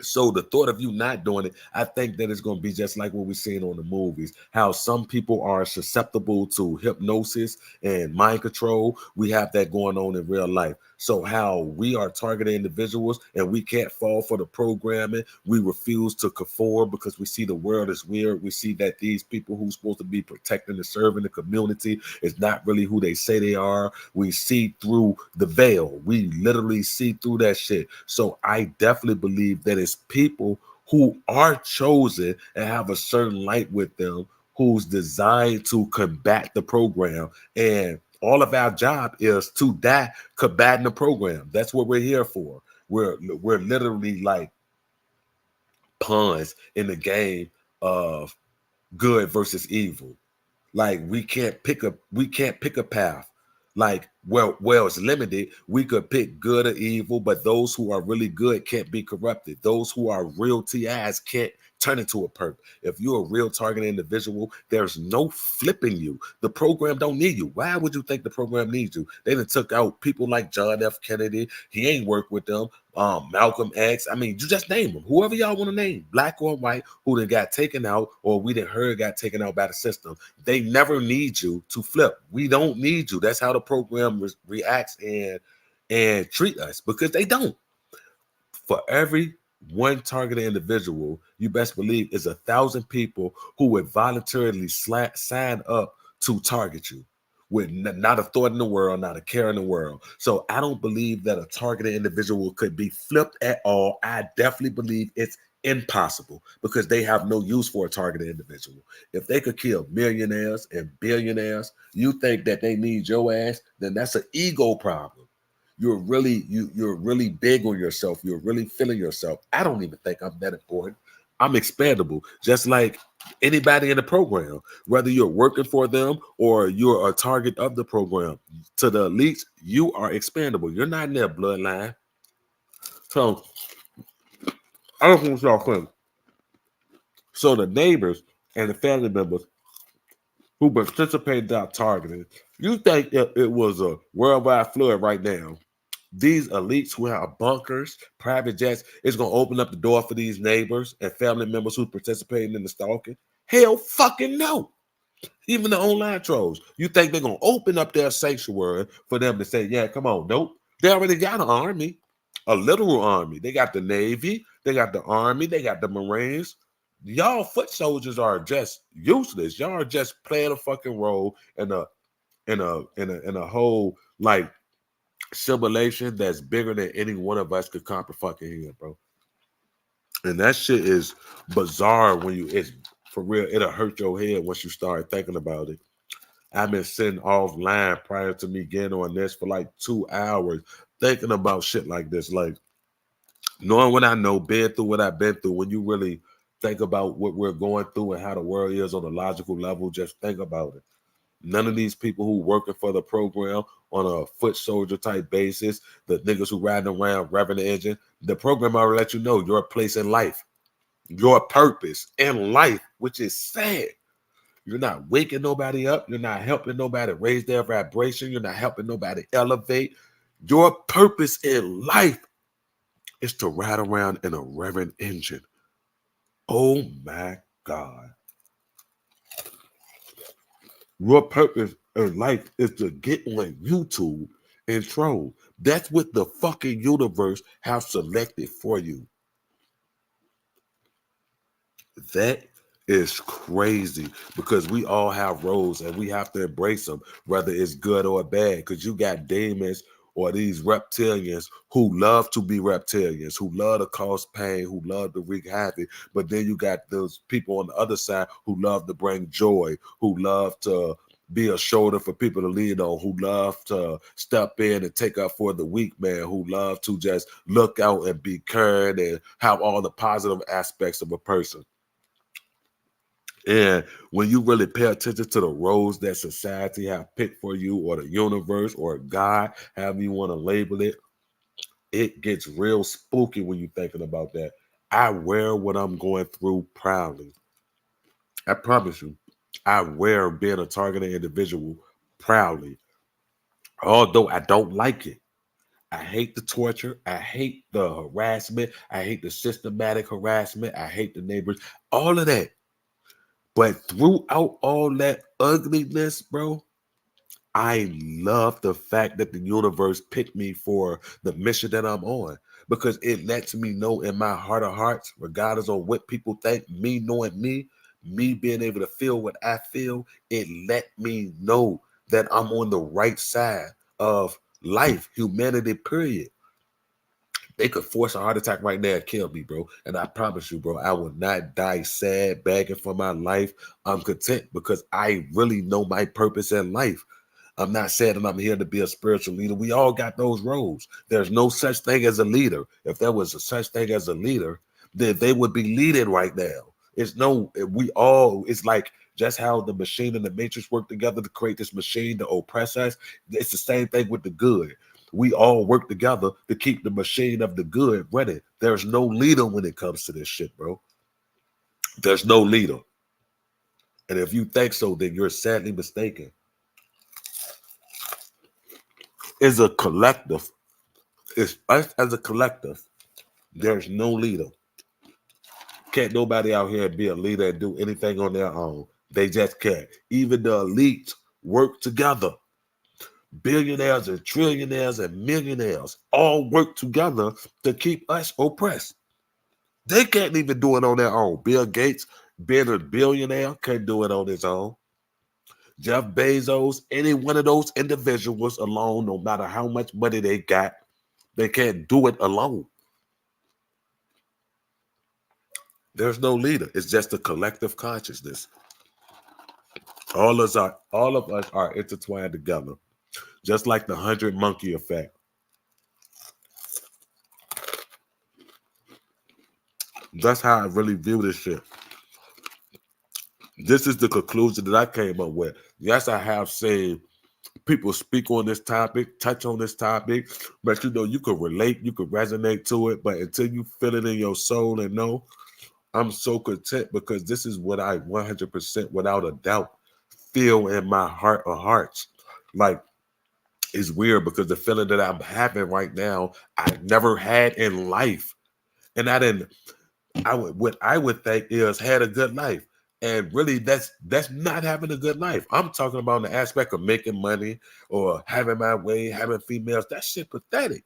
So the thought of you not doing it, I think that it's going to be just like what we're seeing on the movies, how some people are susceptible to hypnosis and mind control. We have that going on in real life. So how we are targeting individuals and we can't fall for the programming. We refuse to conform because we see the world is weird. We see that these people who's supposed to be protecting and serving the community is not really who they say they are. We see through the veil. We literally see through that shit. So I definitely believe that it's people who are chosen and have a certain light with them who's designed to combat the program. And all of our job is to die combating the program. That's what we're here for. We're literally like pawns in the game of good versus evil. Like we can't pick a path. Like well, it's limited. We could pick good or evil, but those who are really good can't be corrupted. Those who are real TIs can't turn into a perp. If you're a real target individual, there's no flipping you. The program don't need you. Why would you think the program needs you? They done took out people like John F. Kennedy. He ain't worked with them. Malcolm X. I mean, you just name them. Whoever y'all want to name, black or white, who then got taken out or we done heard got taken out by the system. They never need you to flip. We don't need you. That's how the program reacts and treat us because they don't. For every one targeted individual, you best believe is 1,000 people who would voluntarily sign up to target you. with not a thought in the world, not a care in the world. So I don't believe that a targeted individual could be flipped at all. I definitely believe it's impossible because they have no use for a targeted individual. If they could kill millionaires and billionaires, you think that they need your ass, then that's an ego problem. You're really big on yourself. You're really feeling yourself. I don't even think I'm that important. I'm expandable, just like anybody in the program, whether you're working for them or you're a target of the program. To the elites, you are expandable. You're not in their bloodline. So I don't want y'all think. So the neighbors and the family members who participated in targeting, you think if it was a worldwide flood right now, these elites who have bunkers, private jets, is going to open up the door for these neighbors and family members who participating in the stalking? Hell fucking no. Even the online trolls. You think they're going to open up their sanctuary for them to say, yeah, come on. Nope. They already got an army, a literal army. They got the Navy, they got the Army, they got the Marines. Y'all foot soldiers are just useless. Y'all are just playing a fucking role in a whole like simulation that's bigger than any one of us could comprehend, bro. And that shit is bizarre when it's for real. It'll hurt your head once you start thinking about it. I've been sitting offline prior to me getting on this for like 2 hours thinking about shit like this. Like knowing what I know, been through what I've been through, when you really think about what we're going through and how the world is on a logical level, just think about it. None of these people who working for the program on a foot soldier type basis, the niggas who riding around revving the engine, the program already let you know your place in life, your purpose in life, which is sad. You're not waking nobody up. You're not helping nobody raise their vibration. You're not helping nobody elevate. Your purpose in life is to ride around in a revving engine. Oh my God. Your purpose in life is to get on YouTube and troll. That's what the fucking universe have selected for you. That is crazy because we all have roles and we have to embrace them, whether it's good or bad. Because you got demons or these reptilians who love to be reptilians, who love to cause pain, who love to wreak havoc. But then you got those people on the other side who love to bring joy, who love to be a shoulder for people to lean on, who love to step in and take up for the weak man, who love to just look out and be kind and have all the positive aspects of a person. And when you really pay attention to the roles that society have picked for you, or the universe, or God, however you want to label it, it gets real spooky when you're thinking about that. I wear what I'm going through proudly. I promise you, I wear being a targeted individual proudly. Although I don't like it. I hate the torture. I hate the harassment. I hate the systematic harassment. I hate the neighbors. All of that. But throughout all that ugliness, bro, I love the fact that the universe picked me for the mission that I'm on, because it lets me know in my heart of hearts, regardless of what people think, me knowing me being able to feel what I feel, it let me know that I'm on the right side of life, humanity, period. They could force a heart attack right now and kill me, bro. And I promise you, bro, I will not die sad, begging for my life. I'm content because I really know my purpose in life. I'm not saying that I'm here to be a spiritual leader. We all got those roles. There's no such thing as a leader. If there was a such thing as a leader, then they would be leading right now. It's like just how the machine and the matrix work together to create this machine to oppress us. It's the same thing with the good. We all work together to keep the machine of the good running. There's no leader when it comes to this shit, bro. There's no leader. And if you think so, then you're sadly mistaken. It's a collective. It's us as a collective. There's no leader. Can't nobody out here be a leader and do anything on their own. They just can't. Even the elites work together. Billionaires and trillionaires and millionaires all work together to keep us oppressed. They can't even do it on their own. Bill Gates, being a billionaire, can't do it on his own. Jeff Bezos, any one of those individuals alone, no matter how much money they got, they can't do it alone. There's no leader. It's just a collective consciousness. All of us are intertwined together, just like the 100 monkey effect. That's how I really view this shit. This is the conclusion that I came up with. Yes, I have seen people speak on this topic, touch on this topic, but you could relate, you could resonate to it, but until you feel it in your soul and know, I'm so content because this is what I 100% without a doubt feel in my heart of hearts. Like, it's weird because the feeling that I'm having right now, I never had in life. And what I would think is had a good life. And really that's not having a good life. I'm talking about the aspect of making money or having my way, having females. That shit pathetic.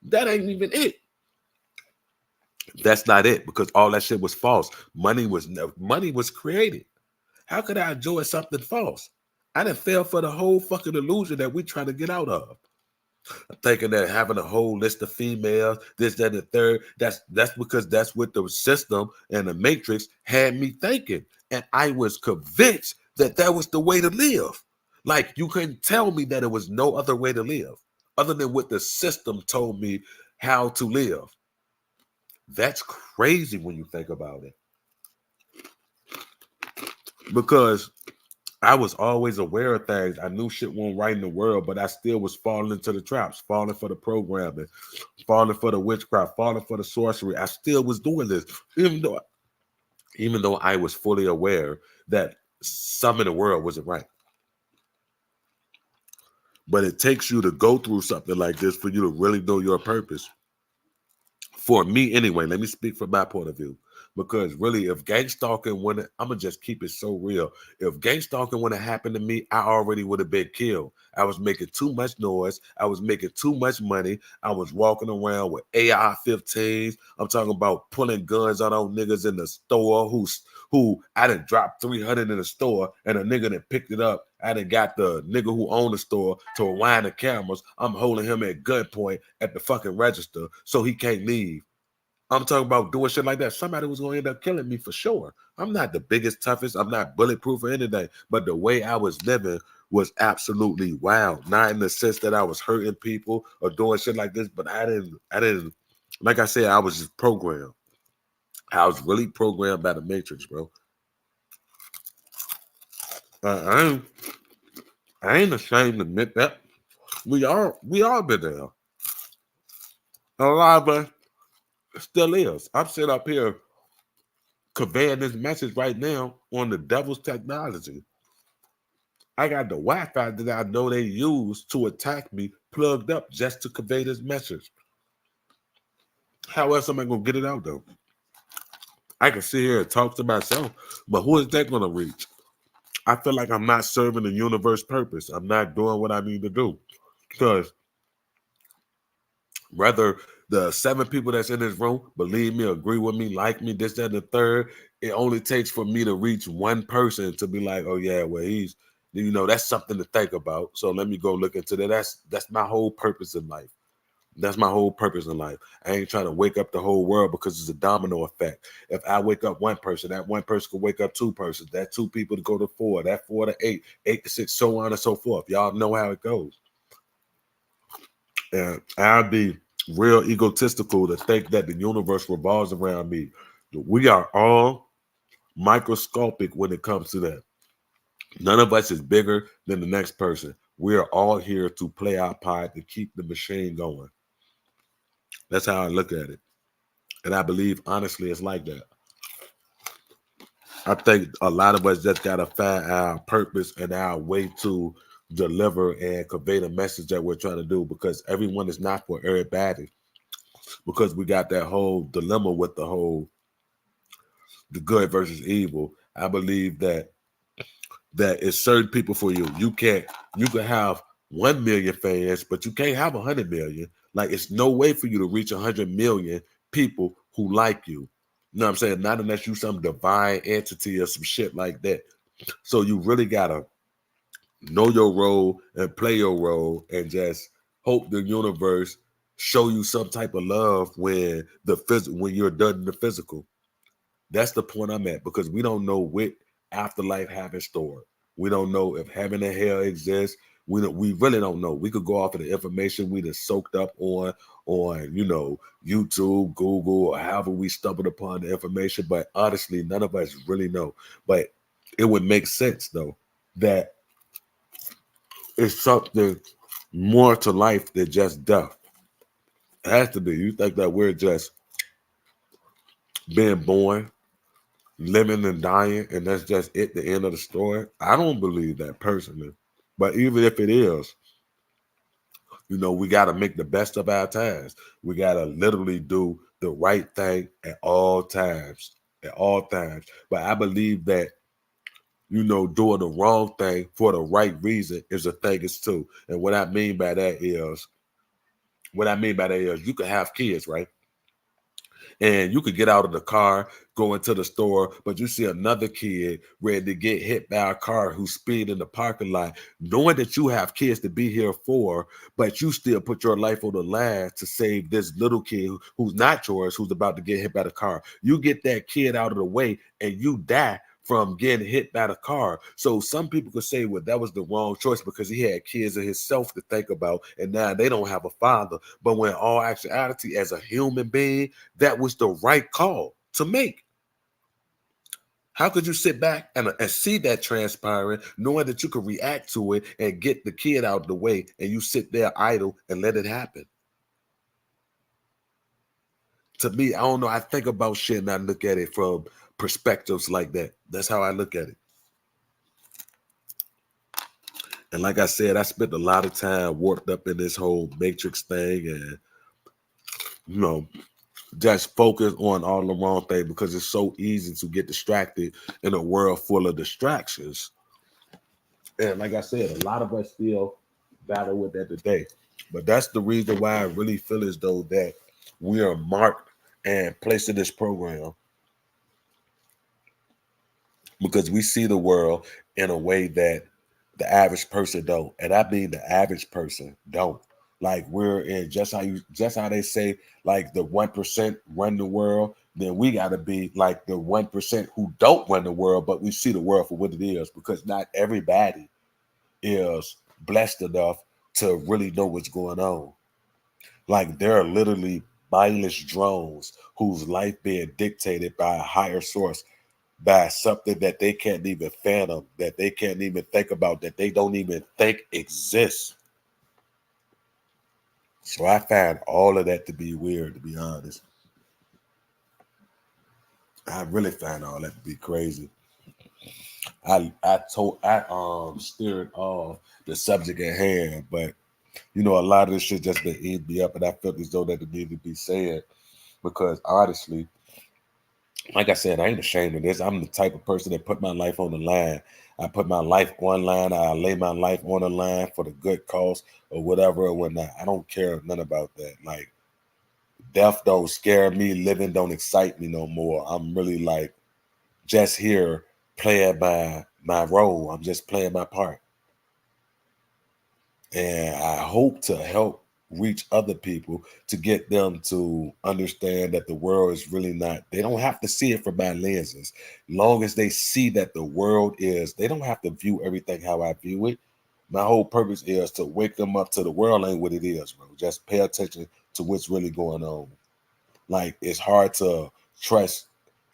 That ain't even it. That's not it because all that shit was false. Money was created. How could I enjoy something false? I didn't fell for the whole fucking illusion that we trying to get out of. Thinking that having a whole list of females, this, that, and the third, that's because that's what the system and the matrix had me thinking. And I was convinced that that was the way to live. Like, you couldn't tell me that it was no other way to live other than what the system told me how to live. That's crazy when you think about it. Because I was always aware of things. I knew shit wasn't right in the world, but I still was falling into the traps, falling for the programming, falling for the witchcraft, falling for the sorcery. I still was doing this, even though I was fully aware that some in the world wasn't right. But it takes you to go through something like this for you to really know your purpose. For me, anyway, let me speak from my point of view. Because really, if gang stalking wouldn't, I'm gonna just keep it so real. If gang stalking wouldn't happen to me, I already would have been killed. I was making too much noise. I was making too much money. I was walking around with AR-15s. I'm talking about pulling guns on those niggas in the store who I done dropped 300 in the store and a nigga that picked it up. I done got the nigga who owned the store to rewind the cameras. I'm holding him at gunpoint at the fucking register so he can't leave. I'm talking about doing shit like that. Somebody was going to end up killing me for sure. I'm not the biggest, toughest. I'm not bulletproof or anything. But the way I was living was absolutely wild. Not in the sense that I was hurting people or doing shit like this, but I didn't, like I said, I was just programmed. I was really programmed by the Matrix, bro. I ain't ashamed to admit that. We all been there. A lot of us still is. I'm sitting up here conveying this message right now on the devil's technology. I got the Wi-Fi that I know they use to attack me plugged up just to convey this message. How else am I going to get it out, though? I can sit here and talk to myself, but who is that going to reach? I feel like I'm not serving the universe purpose. I'm not doing what I need to do. Because whether the 7 people that's in this room believe me, agree with me, like me, this, that, and the third, it only takes for me to reach one person to be like, oh yeah, well, he's, that's something to think about. So let me go look into that. That's my whole purpose in life. That's my whole purpose in life. I ain't trying to wake up the whole world because it's a domino effect. If I wake up one person, that one person could wake up 2 persons, that 2 people to go to 4, that 4 to 8, 8 to 6, so on and so forth. Y'all know how it goes. And I'll be real egotistical to think that the universe revolves around me. We are all microscopic when it comes to that. None of us is bigger than the next person. We are all here to play our part to keep the machine going. That's how I look at it. And I believe, honestly, it's like that. I think a lot of us just got to find our purpose and our way to deliver and convey the message that we're trying to do, because everyone is not for everybody. Because we got that whole dilemma with the good versus evil. I believe that it's certain people for you. You can have 1 million fans, but you can't have 100 million. Like, it's no way for you to reach 100 million people who like you. You know what I'm saying? Not unless you some divine entity or some shit like that. So you really gotta know your role and play your role, and just hope the universe show you some type of love when when you're done in the physical. That's the point I'm at, because we don't know what afterlife have in store. We don't know if heaven and hell exist. We really don't know. We could go off of the information we just soaked up on YouTube, Google, or however we stumbled upon the information. But honestly, none of us really know. But it would make sense though that it's something more to life than just death. It has to be. You think that we're just being born, living and dying, and that's just it, the end of the story? I don't believe that personally. But even if it is, we got to make the best of our times. We got to literally do the right thing at all times. At all times. But I believe that, doing the wrong thing for the right reason is a thing is too. And what I mean by that is, you can have kids, right? And you could get out of the car, go into the store, but you see another kid ready to get hit by a car who's speeding in the parking lot, knowing that you have kids to be here for, but you still put your life on the line to save this little kid who's not yours, who's about to get hit by the car. You get that kid out of the way and you die from getting hit by the car. So some people could say, well, that was the wrong choice because he had kids of himself to think about, and now they don't have a father. But when all actuality, as a human being, that was the right call to make. How could you sit back and see that transpiring, knowing that you could react to it and get the kid out of the way, and you sit there idle and let it happen? To me, I don't know. I think about shit and I look at it from perspectives like that. That's how I look at it. And like I said, I spent a lot of time warped up in this whole matrix thing and, just focus on all the wrong things because it's so easy to get distracted in a world full of distractions. And like I said, a lot of us still battle with that today. But that's the reason why I really feel as though that we are marked and placed in this program, because we see the world in a way that the average person don't. And I mean the average person don't. Like, we're in just how they say, like, the 1% run the world, then we gotta be like the 1% who don't run the world, but we see the world for what it is, because not everybody is blessed enough to really know what's going on. Like, there are literally mindless drones whose life being dictated by a higher source, by something that they can't even fathom, that they can't even think about, that they don't even think exists. So I find all of that to be weird, to be honest. I really find all that to be crazy. I steered off the subject at hand, but a lot of this shit just been eating me up, and I felt as though that it needed to be said, because honestly, like I said, I ain't ashamed of this. I'm the type of person that put my life on the line. I put my life online. I lay my life on the line for the good cause or whatever or whatnot. I don't care none about that. Like, death don't scare me. Living don't excite me no more. I'm really like just here playing my role. I'm just playing my part. And I hope to help reach other people to get them to understand that the world is really not, they don't have to see it from my lenses. Long as they see that the world is, they don't have to view everything how I view it. My whole purpose is to wake them up to the world ain't what it is, bro. Just pay attention to what's really going on. Like, it's hard to trust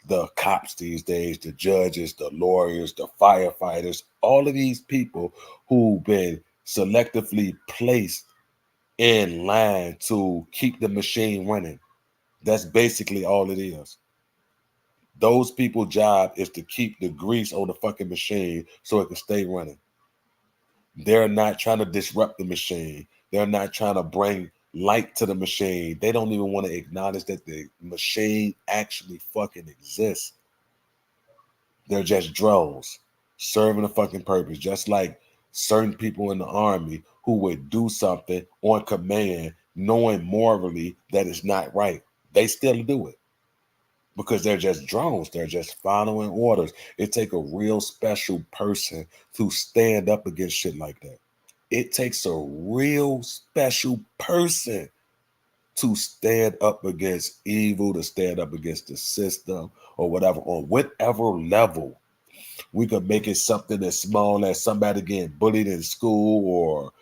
the cops these days, the judges, the lawyers, the firefighters, all of these people who've been selectively placed in line to keep the machine running. That's basically all it is. Those people's job is to keep the grease on the fucking machine so it can stay running. They're not trying to disrupt the machine. They're not trying to bring light to the machine. They don't even want to acknowledge that the machine actually fucking exists. They're just drones serving a fucking purpose, just like certain people in the army who would do something on command, knowing morally that it's not right. They still do it. because they're just drones. They're just following orders. It takes a real special person to stand up against shit like that. It takes a real special person to stand up against evil, to stand up against the system or whatever, on whatever level. We could make it something as small as somebody getting bullied in school, or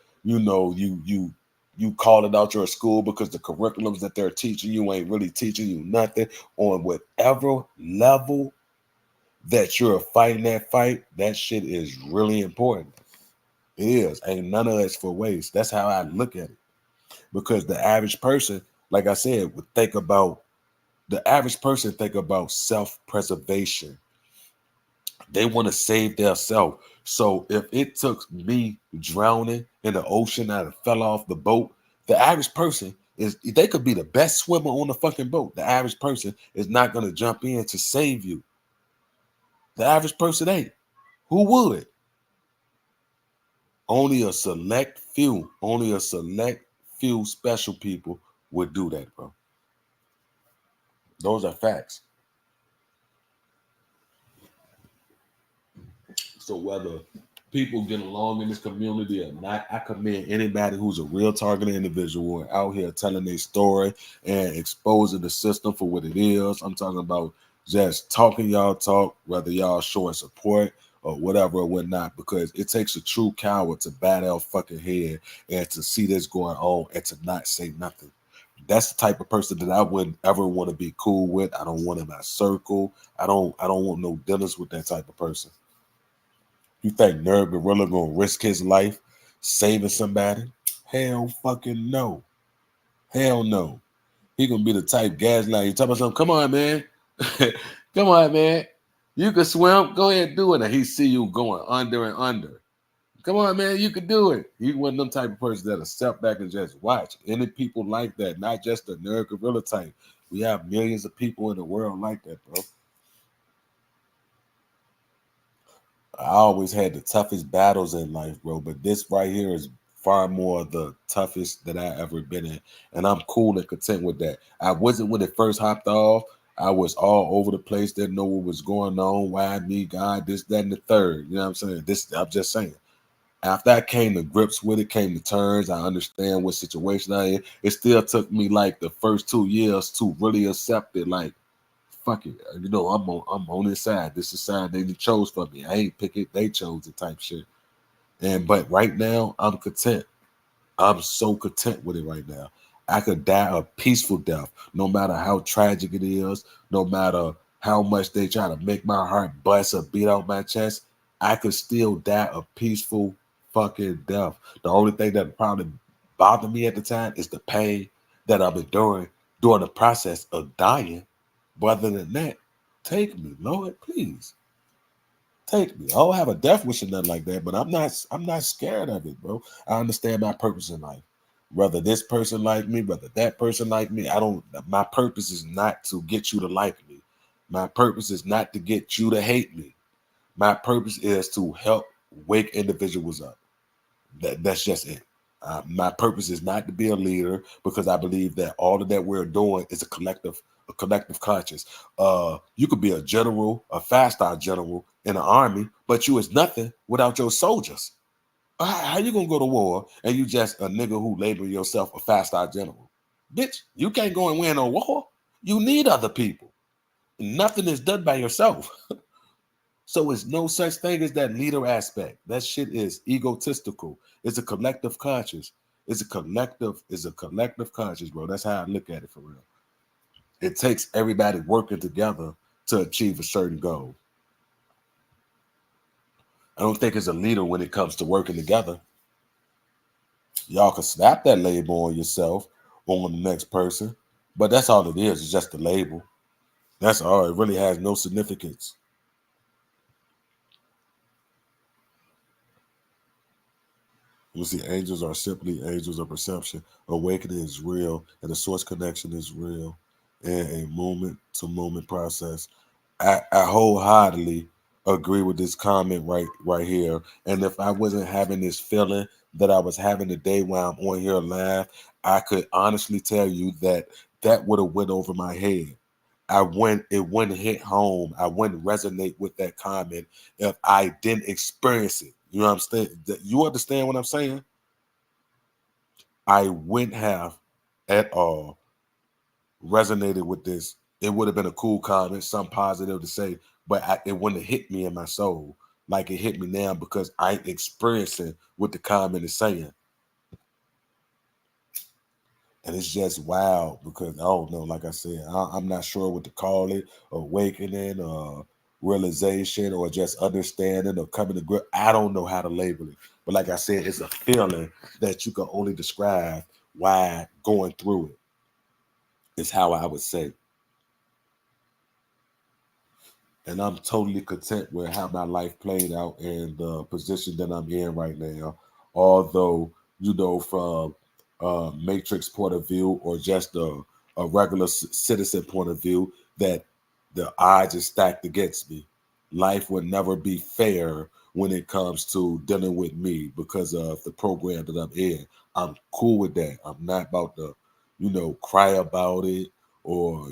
you calling out your school because the curriculums that they're teaching you ain't really teaching you nothing. On whatever level that you're fighting that fight, that shit is really important. It is. Ain't none of it's for waste. That's how I look at it. Because the average person, like I said, would think about self-preservation. They want to save their self. So if it took me drowning in the ocean and I fell off the boat, the average person they could be the best swimmer on the fucking boat. The average person is not going to jump in to save you. The average person ain't. Who would? Only a select few special people would do that, bro. Those are facts. So whether people get along in this community or not, I commend anybody who's a real targeted individual and out here telling their story and exposing the system for what it is. I'm talking about just talking y'all talk, whether y'all showing support or whatever or whatnot, because it takes a true coward to bat our fucking head and to see this going on and to not say nothing. That's the type of person that I wouldn't ever want to be cool with. I don't want in my circle. I don't want no dinners with that type of person. You think Nerd Gorilla gonna risk his life saving somebody? Hell fucking no. Hell no. He gonna be the type gaslight. You talk about something, come on, man. Come on, man. You can swim. Go ahead and do it. And he see you going under and under. Come on, man. You can do it. He one of them type of person that'll step back and just watch. Any people like that, not just the Nerd Gorilla type. We have millions of people in the world like that, bro. I always had the toughest battles in life, bro. But this right here is far more the toughest that I ever been in. And I'm cool and content with that. I wasn't when it first hopped off. I was all over the place, didn't know what was going on. Why me, God, this, that, and the third. You know what I'm saying? I'm just saying. After I came to grips with it, came to terms, I understand what situation I in. It still took me like the first 2 years to really accept it. Like, fuck it, I'm on this side. This is the side they chose for me. I ain't pick it, they chose it type shit. But right now, I'm content. I'm so content with it right now. I could die a peaceful death, no matter how tragic it is, no matter how much they try to make my heart bust or beat out my chest. I could still die a peaceful fucking death. The only thing that probably bothered me at the time is the pain that I'm enduring during the process of dying. But other than that, take me, Lord, please. Take me. I don't have a death wish or nothing like that, but I'm not scared of it, bro. I understand my purpose in life. Whether this person like me, whether that person like me, my purpose is not to get you to like me. My purpose is not to get you to hate me. My purpose is to help wake individuals up. That's just it. My purpose is not to be a leader, because I believe that all of that we're doing is a collective conscious. You could be a general, a 5-star general in the army, but you is nothing without your soldiers. How you gonna go to war and you just a nigga who label yourself a 5-star general? Bitch, you can't go and win a war. You need other people. Nothing is done by yourself. So it's no such thing as that leader aspect. That shit is egotistical. It's a collective conscious. It's a collective conscious, bro. That's how I look at it for real. It takes everybody working together to achieve a certain goal. I don't think it's a leader when it comes to working together. Y'all can slap that label on yourself or on the next person, but that's all it is. It's just a label. That's all. It really has no significance. You see, angels are simply angels of perception. Awakening is real, and the source connection is real, and a moment-to-moment process. I wholeheartedly agree with this comment right here. And if I wasn't having this feeling that I was having today while I'm on here live, I could honestly tell you that would have went over my head. it wouldn't hit home. I wouldn't resonate with that comment if I didn't experience it. You know what I'm saying? You understand what I'm saying? I wouldn't have at all resonated with this. It would have been a cool comment, something positive to say, but it wouldn't have hit me in my soul like it hit me now because I ain't experiencing what the comment is saying. And it's just wild because I don't know, like I said, I'm not sure what to call it, awakening, realization, or just understanding or coming to grip. I don't know how to label it. But like I said, it's a feeling that you can only describe why going through it is how I would say. And I'm totally content with how my life played out and the position that I'm in right now. Although, from a matrix point of view or just a regular citizen point of view, that the odds are stacked against me. Life would never be fair when it comes to dealing with me because of the program that I'm in. I'm cool with that. I'm not about to, cry about it or,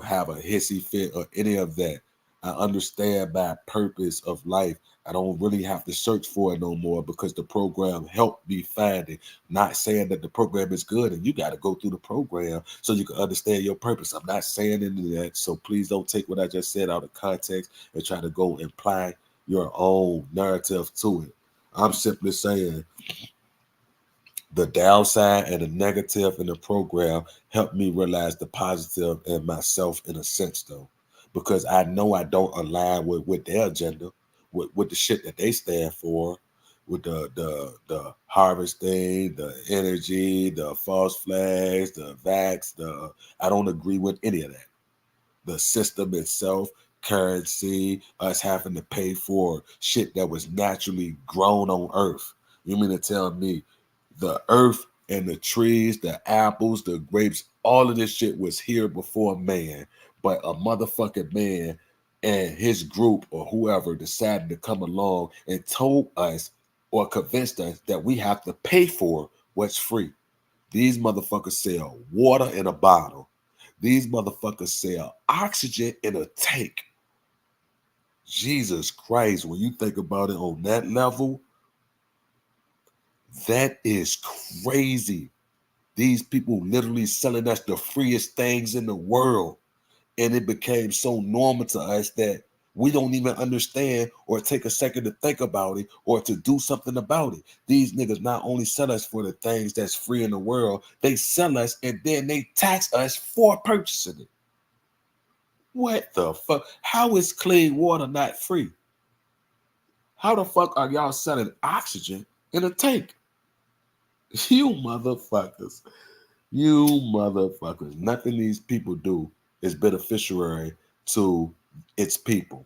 have a hissy fit or any of that. I understand my purpose of life. I don't really have to search for it no more because the program helped me find it. Not saying that the program is good and you got to go through the program so you can understand your purpose. I'm not saying any of that. So please don't take what I just said out of context and try to go imply your own narrative to it. I'm simply saying the downside and the negative in the program helped me realize the positive in myself in a sense, though, because I know I don't align with their agenda, with the shit that they stand for, with the harvesting, the energy, the false flags, the vax, I don't agree with any of that. The system itself, currency, us having to pay for shit that was naturally grown on Earth. You mean to tell me the earth and the trees, the apples, the grapes, all of this shit was here before man, but a motherfucking man and his group or whoever decided to come along and told us or convinced us that we have to pay for what's free. These motherfuckers sell water in a bottle. These motherfuckers sell oxygen in a tank. Jesus Christ, when you think about it on that level, that is crazy. These people literally selling us the freest things in the world. And it became so normal to us that we don't even understand or take a second to think about it or to do something about it. These niggas not only sell us for the things that's free in the world, they sell us and then they tax us for purchasing it. What the fuck? How is clean water not free? How the fuck are y'all selling oxygen in a tank? You motherfuckers. You motherfuckers. Nothing these people do is beneficiary to its people.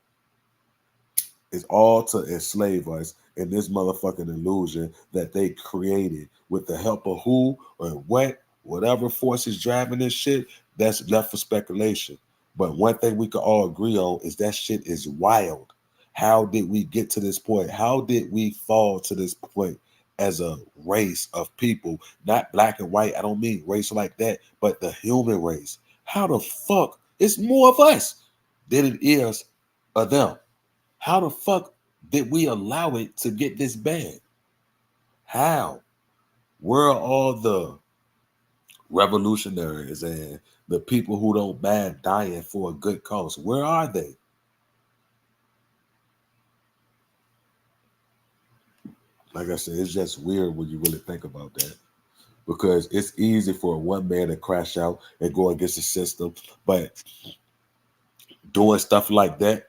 It's all to enslave us in this motherfucking illusion that they created with the help of who or what, whatever force is driving this shit, that's left for speculation. But one thing we can all agree on is that shit is wild. How did we get to this point? How did we fall to this point as a race of people? Not black and white. I don't mean race like that, but the human race. How the fuck? It's more of us than it is of them. How the fuck did we allow it to get this bad? How? Where are all the revolutionaries and the people who don't mind dying for a good cause? Where are they? Like I said, it's just weird when you really think about that. Because it's easy for one man to crash out and go against the system, but doing stuff like that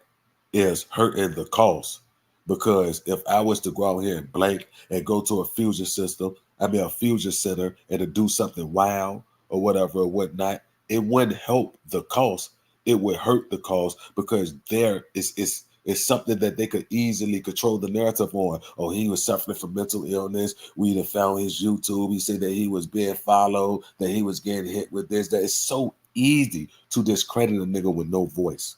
is hurting the cause. Because if I was to go out here and blank and go to a fusion system, a fusion center, and to do something wild or whatever or whatnot, it wouldn't help the cause. It would hurt the cause because there is something that they could easily control the narrative on. Oh, he was suffering from mental illness. We even found his YouTube. He said that he was being followed, that he was getting hit with this. That it's so easy to discredit a nigga with no voice.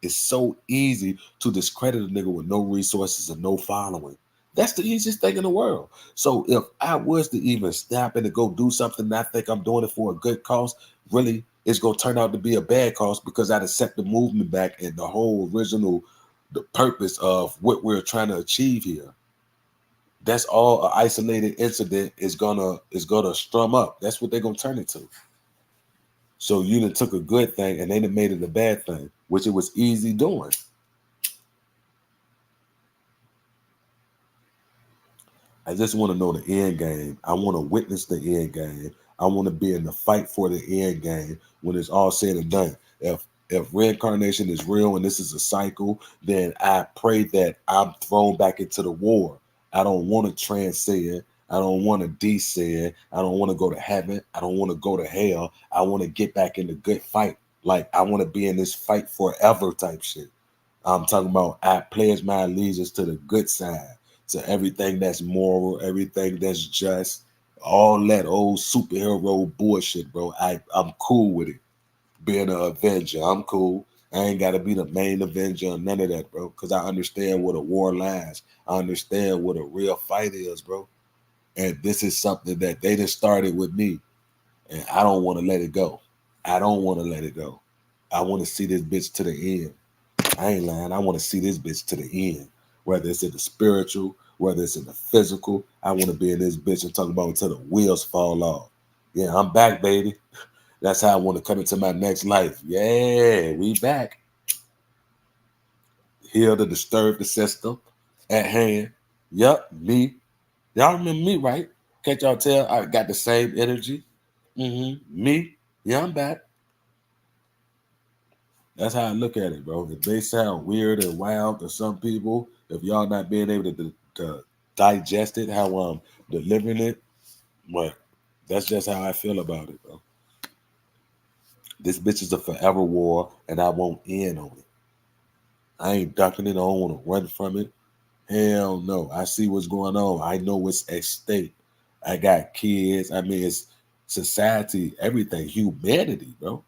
It's so easy to discredit a nigga with no resources and no following. That's the easiest thing in the world. So if I was to even snap in to go do something, and I think I'm doing it for a good cause, really, it's gonna turn out to be a bad cause because I just set the movement back and the whole original the purpose of what we're trying to achieve here. That's all an isolated incident is gonna strum up. That's what they're gonna turn it to. So you done took a good thing and they done made it a bad thing, which it was easy doing. I just want to know the end game. I want to witness the end game. I want to be in the fight for the end game when it's all said and done. If reincarnation is real and this is a cycle, then I pray that I'm thrown back into the war. I don't want to transcend. I don't want to descend. I don't want to go to heaven. I don't want to go to hell. I want to get back in the good fight. Like I want to be in this fight forever type shit. I'm talking about I pledge my allegiance to the good side, to everything that's moral, everything that's just, all that old superhero bullshit, bro. I'm cool with it. Being an Avenger, I'm cool. I ain't got to be the main Avenger or none of that, bro, because I understand what a war lies. I understand what a real fight is, bro. And this is something that they just started with me, and I don't want to let it go. I don't want to let it go. I want to see this bitch to the end. I ain't lying. I want to see this bitch to the end, whether it's in the spiritual, whether it's in the physical. I want to be in this bitch and talk about until the wheels fall off. Yeah, I'm back, baby. That's how I want to come into my next life. Yeah, we back. Here to disturb the system at hand. Yup, me. Y'all remember me, right? Can't y'all tell I got the same energy? Me. Yeah, I'm back. That's how I look at it, bro. It may sound weird and wild to some people. If y'all not being able to digest it, how I'm delivering it, but that's just how I feel about it, bro. This bitch is a forever war, and I won't end on it. I ain't ducking it. I don't want to run from it. Hell no. I see what's going on. I know what's at stake. I got kids. I mean, it's society, everything, humanity, bro.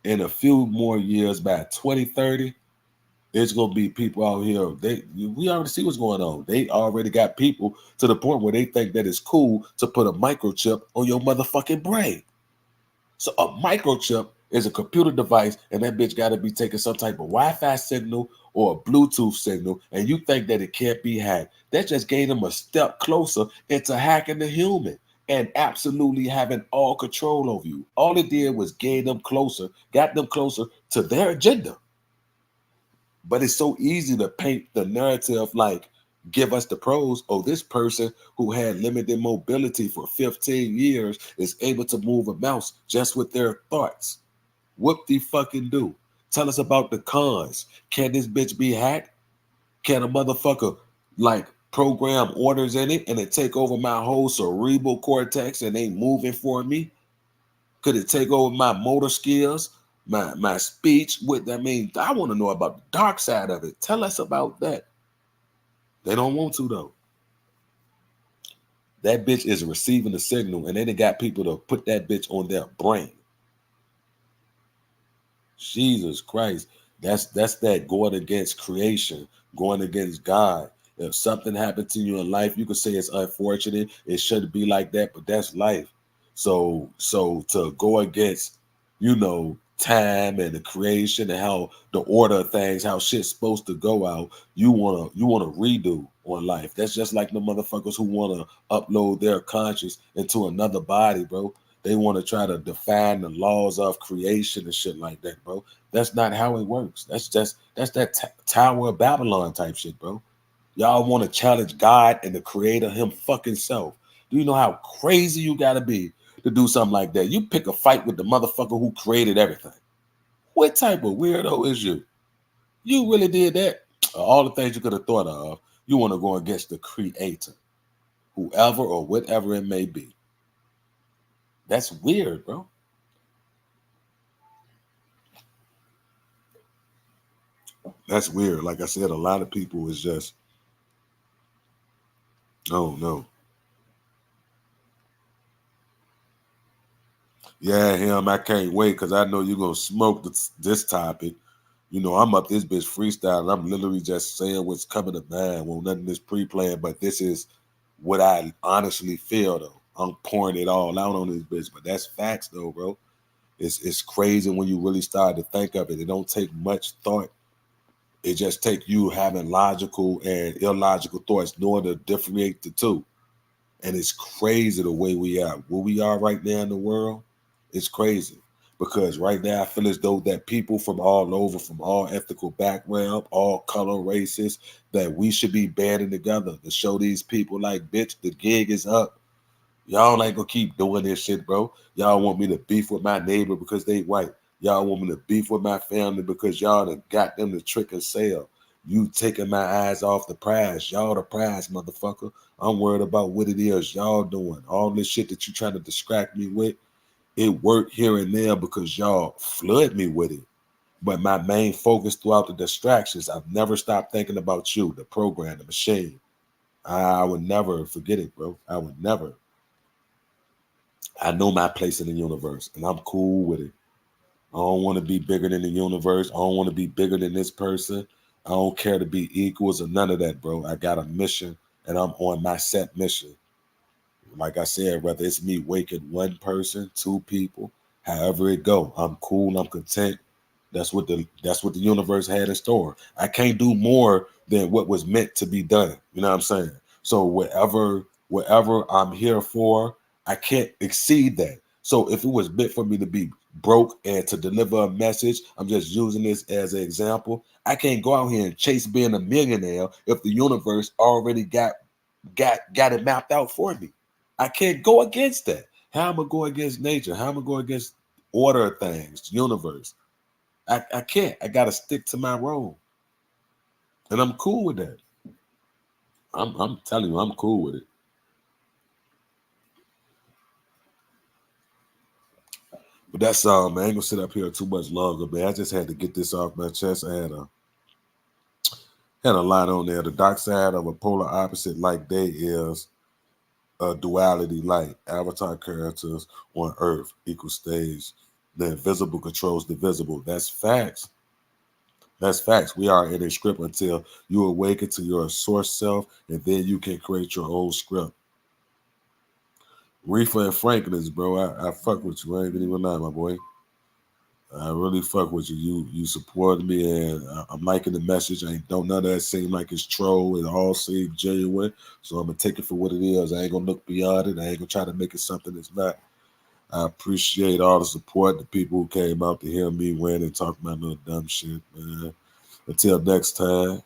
In a few more years, by 2030, it's gonna be people out here. We already see what's going on. They already got people to the point where they think that it's cool to put a microchip on your motherfucking brain. So a microchip is a computer device, and that bitch got to be taking some type of Wi-Fi signal or a Bluetooth signal, and you think that it can't be hacked. That just gave them a step closer into hacking the human and absolutely having all control over you. All it did was got them closer to their agenda. But it's so easy to paint the narrative like, give us the pros. Oh, this person who had limited mobility for 15 years is able to move a mouse just with their thoughts. Whoop the fucking do. Tell us about the cons. Can this bitch be hacked? Can a motherfucker like program orders in it and it take over my whole cerebral cortex and ain't moving for me? Could it take over my motor skills, my speech? I want to know about the dark side of it. Tell us about that. They don't want to though. That bitch is receiving the signal, and then they got people to put that bitch on their brain. Jesus Christ. That's that going against creation, going against God. If something happened to you in life, you could say it's unfortunate. It shouldn't be like that, but that's life. So to go against, time and the creation and how the order of things, how shit's supposed to go out, you wanna redo on life. That's just like the motherfuckers who wanna upload their conscience into another body, bro. They want to try to define the laws of creation and shit like that, bro. That's not how it works. That's that Tower of Babylon type shit, bro. Y'all want to challenge God and the creator him fucking self. Do you know how crazy you gotta be to do something like that? You pick a fight with the motherfucker who created everything. What type of weirdo is you? You really did that? All the things you could have thought of, you want to go against the creator, whoever or whatever it may be. That's weird, bro. That's weird. Like I said, a lot of people is just, oh no. Yeah, him, I can't wait because I know you're going to smoke this topic. I'm up this bitch freestyle. I'm literally just saying what's coming to mind. Well, nothing is pre-planned, but this is what I honestly feel, though. I'm pouring it all out on this bitch, but that's facts, though, bro. It's crazy when you really start to think of it. It don't take much thought. It just take you having logical and illogical thoughts, knowing to differentiate the two. And it's crazy the way we are. Where we are right now in the world, it's crazy. Because right now I feel as though that people from all over, from all ethical background, all color races, that we should be banding together to show these people like, bitch, the gig is up. Y'all ain't gonna keep doing this shit, bro. Y'all want me to beef with my neighbor because they white. Y'all want me to beef with my family because y'all done got them to trick and sell. You taking my eyes off the prize. Y'all the prize, motherfucker. I'm worried about what it is y'all doing. All this shit that you trying to distract me with, it worked here and there because y'all flood me with it. But my main focus throughout the distractions, I've never stopped thinking about you, the program, the machine. I would never forget it, bro. I would never. I know my place in the universe, and I'm cool with it. I don't want to be bigger than the universe. I don't want to be bigger than this person. I don't care to be equals or none of that, bro. I got a mission, and I'm on my set mission. Like I said, whether it's me waking one person, two people, however it go, I'm cool. I'm content. That's what the universe had in store. I can't do more than what was meant to be done. You know what I'm saying? So whatever I'm here for, I can't exceed that. So if it was meant for me to be broke and to deliver a message, I'm just using this as an example. I can't go out here and chase being a millionaire if the universe already got it mapped out for me. I can't go against that. How am I go against nature? How am I go against order of things, universe? I can't. I gotta stick to my role. And I'm cool with that. I'm telling you, I'm cool with it. But that's man. I ain't gonna sit up here too much longer, man. I just had to get this off my chest. I had a line on there. The dark side of a polar opposite like day is a duality light. Avatar characters on Earth equal stage. The invisible controls the visible. That's facts. That's facts. We are in a script until you awaken to your source self, and then you can create your own script. Reefer and Franklin's, bro. I fuck with you. I ain't gonna even lie, my boy. I really fuck with you. You supported me, and I'm liking the message. I don't none of that seem like it's troll. It all seems genuine. So I'm gonna take it for what it is. I ain't gonna look beyond it. I ain't gonna try to make it something it's not. I appreciate all the support, the people who came out to hear me win and talk about little dumb shit, man. Until next time.